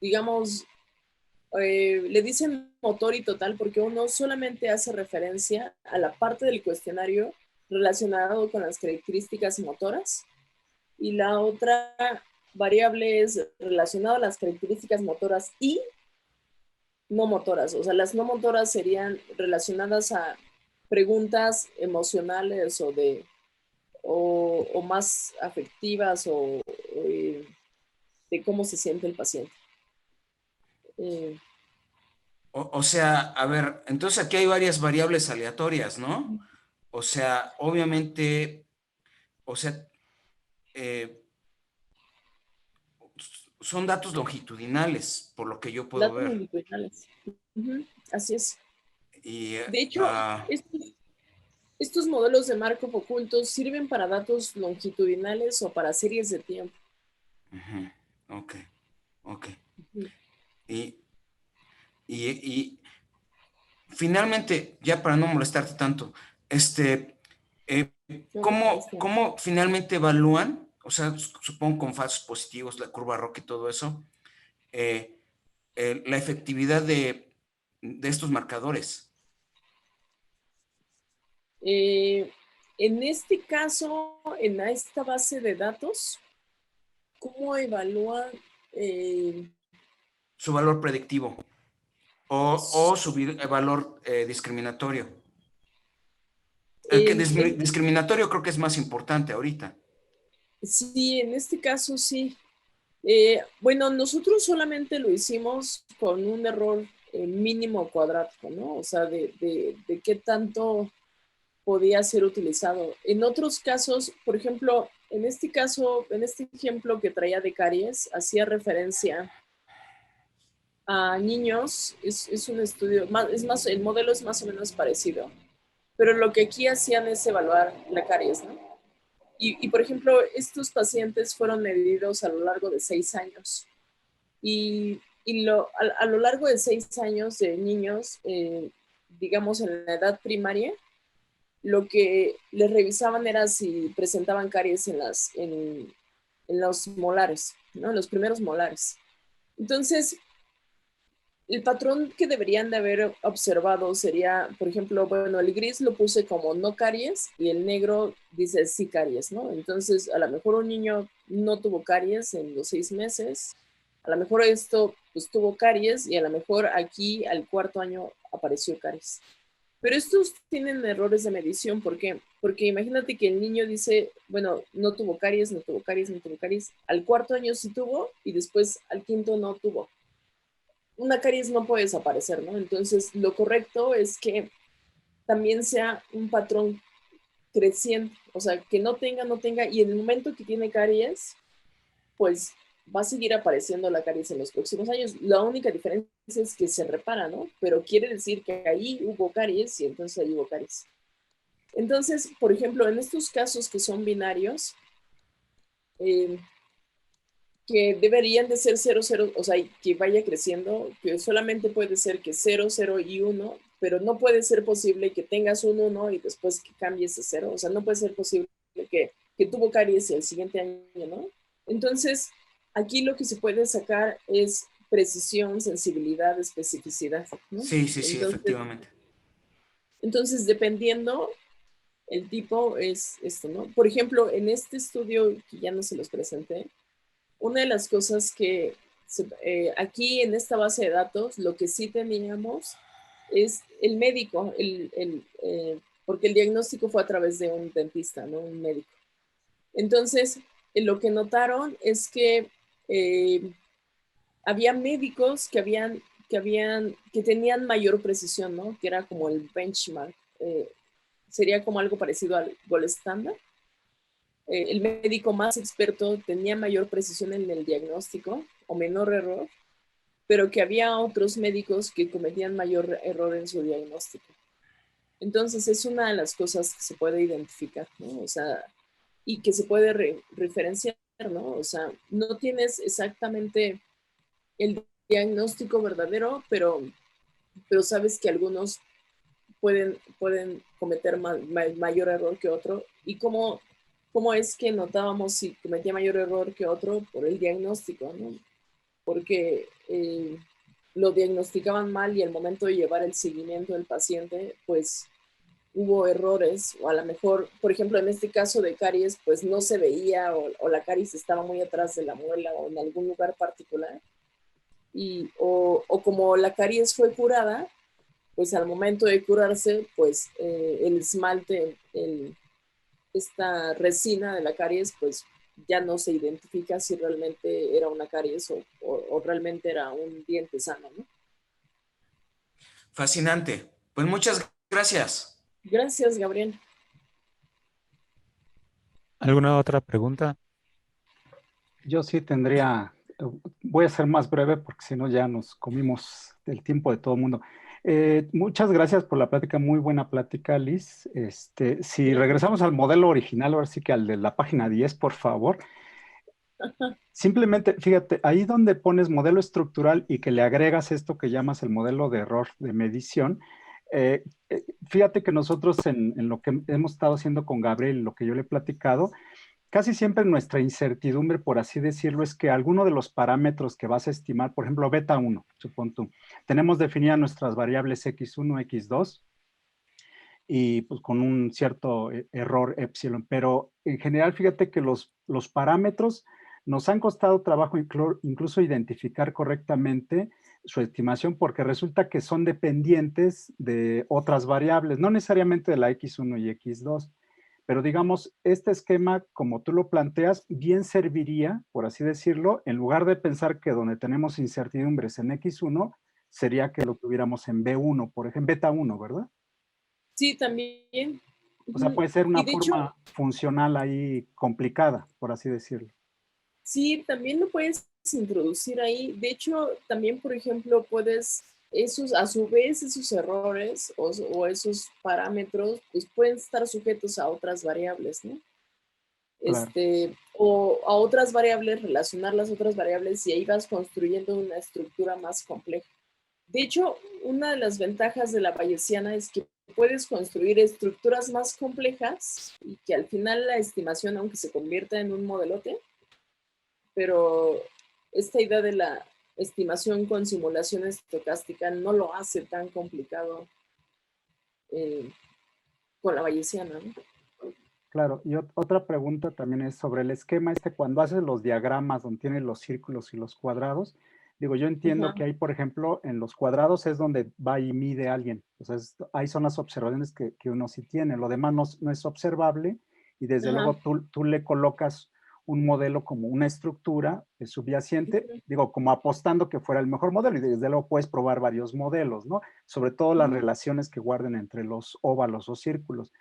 digamos, le dicen motor y total porque uno solamente hace referencia a la parte del cuestionario relacionado con las características motoras y la otra variable es relacionada a las características motoras y no motoras. O sea, las no motoras serían relacionadas a preguntas emocionales o más afectivas o de cómo se siente el paciente. O sea, a ver, entonces aquí hay varias variables aleatorias, ¿no? O sea, obviamente, o sea, eh, son datos longitudinales, por lo que yo puedo Datos ver. longitudinales. Así es. Y, De hecho, estos modelos de Markov ocultos sirven para datos longitudinales o para series de tiempo. ok, ok. Ujú. Y, y finalmente, ya para no molestarte tanto, eh, No, ¿cómo finalmente evalúan? O sea, supongo con falsos positivos, la curva ROC y todo eso, eh, la efectividad de estos marcadores. En este caso, en esta base de datos, ¿cómo evalúan? Su valor predictivo o su valor discriminatorio. El que discriminatorio creo que es más importante ahorita. Sí, en este caso sí. Bueno, nosotros solamente lo hicimos con un error mínimo cuadrático, ¿no? O sea, de qué tanto podía ser utilizado. En otros casos, por ejemplo, en este caso, en este ejemplo que traía de caries, hacía referencia a niños, es un estudio, el modelo es más o menos parecido, pero lo que aquí hacían es evaluar la caries, ¿no? Por ejemplo, estos pacientes fueron medidos a lo largo de 6 años. A lo largo de 6 años de niños, digamos en la edad primaria, lo que les revisaban era si presentaban caries en los molares, ¿no? En los primeros molares. Entonces, el patrón que deberían de haber observado sería, por ejemplo, bueno, el gris lo puse como no caries y el negro dice sí caries, ¿no? Entonces, a lo mejor un niño no tuvo caries en los 6 meses, a lo mejor esto pues tuvo caries y a lo mejor aquí al 4.º año apareció caries. Pero estos tienen errores de medición, ¿por qué? Porque imagínate que el niño dice, bueno, no tuvo caries, no tuvo caries, no tuvo caries, al 4.º año sí tuvo y después al 5.º no tuvo. Una caries no puede desaparecer, ¿no? Entonces, lo correcto es que también sea un patrón creciente, o sea, que no tenga, y en el momento que tiene caries, pues va a seguir apareciendo la caries en los próximos años. La única diferencia es que se repara, ¿no? Pero quiere decir que ahí hubo caries y entonces ahí hubo caries. Entonces, por ejemplo, en estos casos que son binarios, que deberían de ser 0, 0, o sea, que vaya creciendo, que solamente puede ser que 0, 0 y 1, pero no puede ser posible que tengas un 1 y después que cambies a 0, o sea, no puede ser posible que tuvo caries el siguiente año, ¿no? Entonces, aquí lo que se puede sacar es precisión, sensibilidad, especificidad, ¿no? Sí, sí, sí, efectivamente. Entonces, dependiendo, el tipo es esto, ¿no? Por ejemplo, en este estudio, que ya no se los presenté, una de las cosas que aquí en esta base de datos, lo que sí teníamos es el médico, porque el diagnóstico fue a través de un dentista, ¿no? Un médico. Entonces, lo que notaron es que había médicos que tenían mayor precisión, ¿no? Que era como el benchmark. Sería como algo parecido al gold standard. El médico más experto tenía mayor precisión en el diagnóstico o menor error, pero que había otros médicos que cometían mayor error en su diagnóstico. Entonces es una de las cosas que se puede identificar, ¿no? O sea, y que se puede referenciar, ¿no? O sea, no tienes exactamente el diagnóstico verdadero, pero sabes que algunos pueden cometer mayor error que otro. Y cómo es que notábamos si cometía mayor error que otro por el diagnóstico, ¿no? Porque lo diagnosticaban mal y al momento de llevar el seguimiento del paciente, pues hubo errores, o a lo mejor, por ejemplo, en este caso de caries, pues no se veía o la caries estaba muy atrás de la muela o en algún lugar particular. O como la caries fue curada, pues al momento de curarse, pues el esmalte, esta resina de la caries, pues ya no se identifica si realmente era una caries o realmente era un diente sano, ¿no? Fascinante. Pues muchas gracias. Gracias, Gabriel. ¿Alguna otra pregunta? Yo sí tendría, voy a ser más breve porque si no ya nos comimos el tiempo de todo el mundo. Muchas gracias por la plática, muy buena plática, Liz. Si regresamos al modelo original, ahora sí que al de la página 10, por favor. Simplemente, fíjate, ahí donde pones modelo estructural y que le agregas esto que llamas el modelo de error de medición, fíjate que nosotros en lo que hemos estado haciendo con Gabriel, lo que yo le he platicado, casi siempre nuestra incertidumbre, por así decirlo, es que alguno de los parámetros que vas a estimar, por ejemplo, beta 1, supón tú, tenemos definidas nuestras variables x1, x2, y pues con un cierto error epsilon, pero en general fíjate que los parámetros nos han costado trabajo incluso identificar correctamente su estimación porque resulta que son dependientes de otras variables, no necesariamente de la x1 y x2. Pero digamos, este esquema, como tú lo planteas, bien serviría, por así decirlo, en lugar de pensar que donde tenemos incertidumbres en X1, sería que lo tuviéramos en B1, por ejemplo, beta 1, ¿verdad? Sí, también. O sea, puede ser Y una de hecho, forma funcional ahí complicada, por así decirlo. sí, también lo puedes introducir ahí. De hecho, también, por ejemplo, puedes, a su vez, esos errores o esos parámetros, pues pueden estar sujetos a otras variables, ¿no? Claro. O a otras variables, relacionar las otras variables y ahí vas construyendo una estructura más compleja. De hecho, una de las ventajas de la bayesiana es que puedes construir estructuras más complejas y que al final la estimación, aunque se convierta en un modelote, pero esta idea de la estimación con simulación estocástica no lo hace tan complicado con la bayesiana, ¿no? Claro, y otra pregunta también es sobre el esquema cuando haces los diagramas donde tienes los círculos y los cuadrados. Digo, yo entiendo que Ajá. hay, por ejemplo, en los cuadrados es donde va y mide alguien. O sea, ahí son las observaciones que uno sí tiene. Lo demás no es observable y desde Ajá. luego tú le colocas un modelo como una estructura subyacente, digo, como apostando que fuera el mejor modelo y desde luego puedes probar varios modelos, ¿no? Sobre todo las relaciones que guarden entre los óvalos o círculos.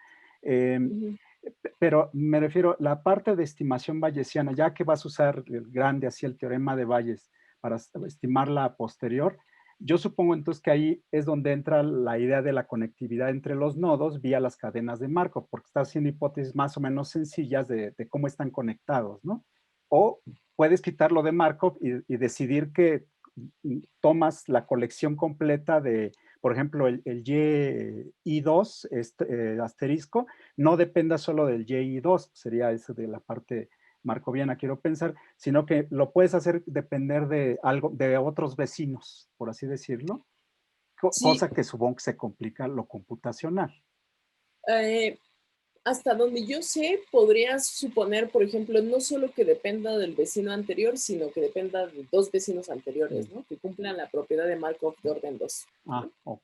Pero me refiero, la parte de estimación bayesiana, ya que vas a usar el grande, así el teorema de Bayes para estimar la posterior, yo supongo entonces que ahí es donde entra la idea de la conectividad entre los nodos vía las cadenas de Markov, porque estás haciendo hipótesis más o menos sencillas de cómo están conectados, ¿no? O puedes quitarlo de Markov y decidir que tomas la colección completa de, por ejemplo, el Y2 asterisco, no dependa solo del Y2, sería eso de la parte marcoviana, quiero pensar, sino que lo puedes hacer depender de algo, de otros vecinos, por así decirlo, Sí, cosa que supongo que se complica lo computacional. hasta donde yo sé, podrías suponer, por ejemplo, no solo que dependa del vecino anterior, sino que dependa de dos vecinos anteriores, ¿no? Que cumplan la propiedad de Markov de orden 2, Ah, ok.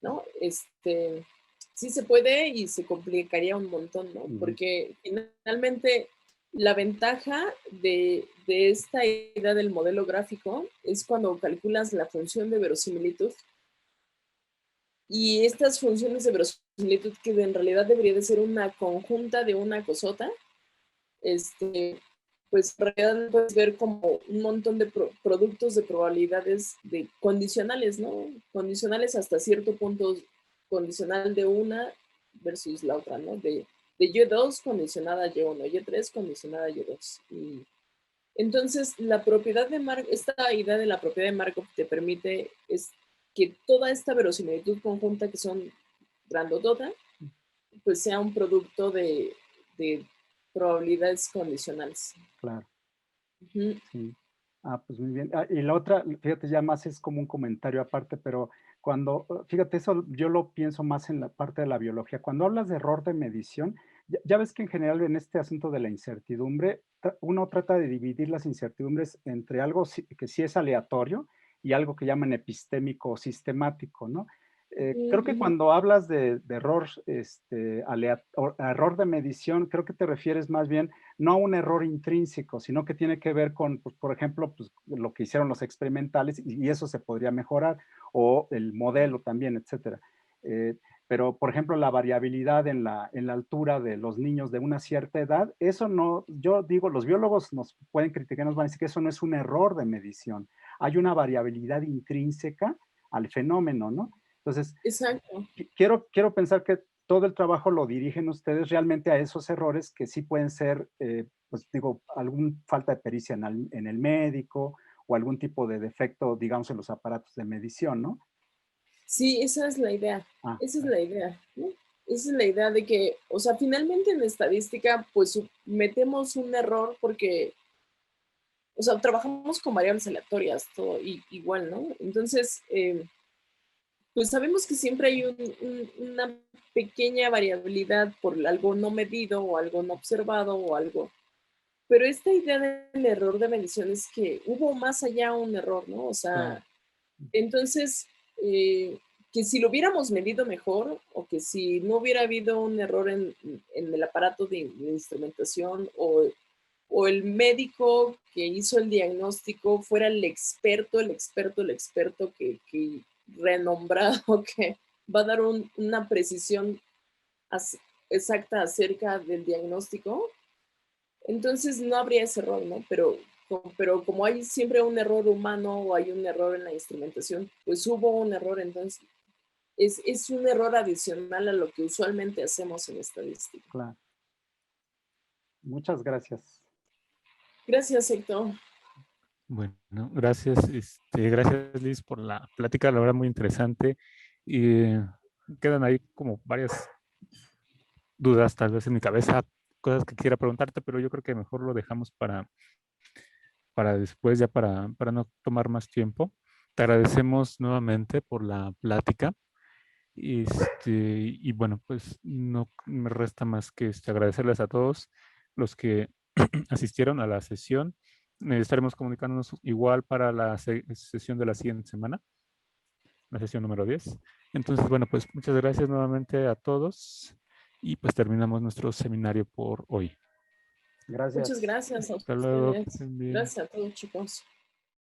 ¿no? Sí se puede y se complicaría un montón, ¿no? Porque finalmente la ventaja de esta idea del modelo gráfico es cuando calculas la función de verosimilitud. Y estas funciones de verosimilitud, que en realidad debería de ser una conjunta de una cosota, pues en realidad puedes ver como un montón de productos de probabilidades de condicionales, ¿no? Condicionales hasta cierto punto, condicional de una versus la otra, ¿no? De Y2 condicionada a Y1, Y3 condicionada a Y2. Y entonces, la propiedad de Markov, esta idea de la propiedad de Markov te permite es que toda esta verosimilitud conjunta que son grandotota, pues sea un producto de probabilidades condicionales. Claro. Uh-huh. Sí. Ah, pues muy bien. Y la otra, fíjate, ya más es como un comentario aparte, pero fíjate, eso yo lo pienso más en la parte de la biología. Cuando hablas de error de medición, ya ves que en general en este asunto de la incertidumbre, uno trata de dividir las incertidumbres entre algo que sí es aleatorio y algo que llaman epistémico o sistemático, ¿no? Creo que cuando hablas de error, error de medición, creo que te refieres más bien no a un error intrínseco, sino que tiene que ver con, pues, por ejemplo, pues, lo que hicieron los experimentales y eso se podría mejorar, o el modelo también, etcétera. Pero, por ejemplo, la variabilidad en la altura de los niños de una cierta edad, eso no, yo digo, los biólogos nos pueden criticar, nos van a decir que eso no es un error de medición. Hay una variabilidad intrínseca al fenómeno, ¿no? Entonces, exacto. quiero pensar que todo el trabajo lo dirigen ustedes realmente a esos errores que sí pueden ser, pues digo, algún falta de pericia en el médico o algún tipo de defecto, digamos, en los aparatos de medición, ¿no? Sí, esa es la idea. Ah, Esa es la idea, ¿no? Esa es la idea de que, o sea, finalmente en estadística, pues metemos un error porque, o sea, trabajamos con variables aleatorias, todo igual, ¿no? Entonces, pues sabemos que siempre hay una pequeña variabilidad por algo no medido o algo no observado o algo. Pero esta idea del error de medición es que hubo más allá un error, ¿no? O claro. sea, entonces, que si lo hubiéramos medido mejor o que si no hubiera habido un error en el aparato de instrumentación o el médico que hizo el diagnóstico fuera el experto que renombrado que va a dar una precisión exacta acerca del diagnóstico, entonces no habría ese error, ¿no? Pero como hay siempre un error humano o hay un error en la instrumentación, pues hubo un error, entonces es un error adicional a lo que usualmente hacemos en estadística. Claro. Muchas gracias. Gracias, Héctor. Bueno, gracias, gracias Liz por la plática, la verdad muy interesante. Y quedan ahí como varias dudas tal vez en mi cabeza, cosas que quisiera preguntarte, pero yo creo que mejor lo dejamos para después, ya para no tomar más tiempo. Te agradecemos nuevamente por la plática. Y bueno, pues no me resta más que agradecerles a todos los que asistieron a la sesión. Estaremos comunicándonos igual para la sesión de la siguiente semana, la sesión número 10. Entonces, bueno, pues muchas gracias nuevamente a todos y pues terminamos nuestro seminario por hoy. Gracias. Muchas gracias a Hasta luego, que ustedes. estén bien. Gracias a todos, chicos.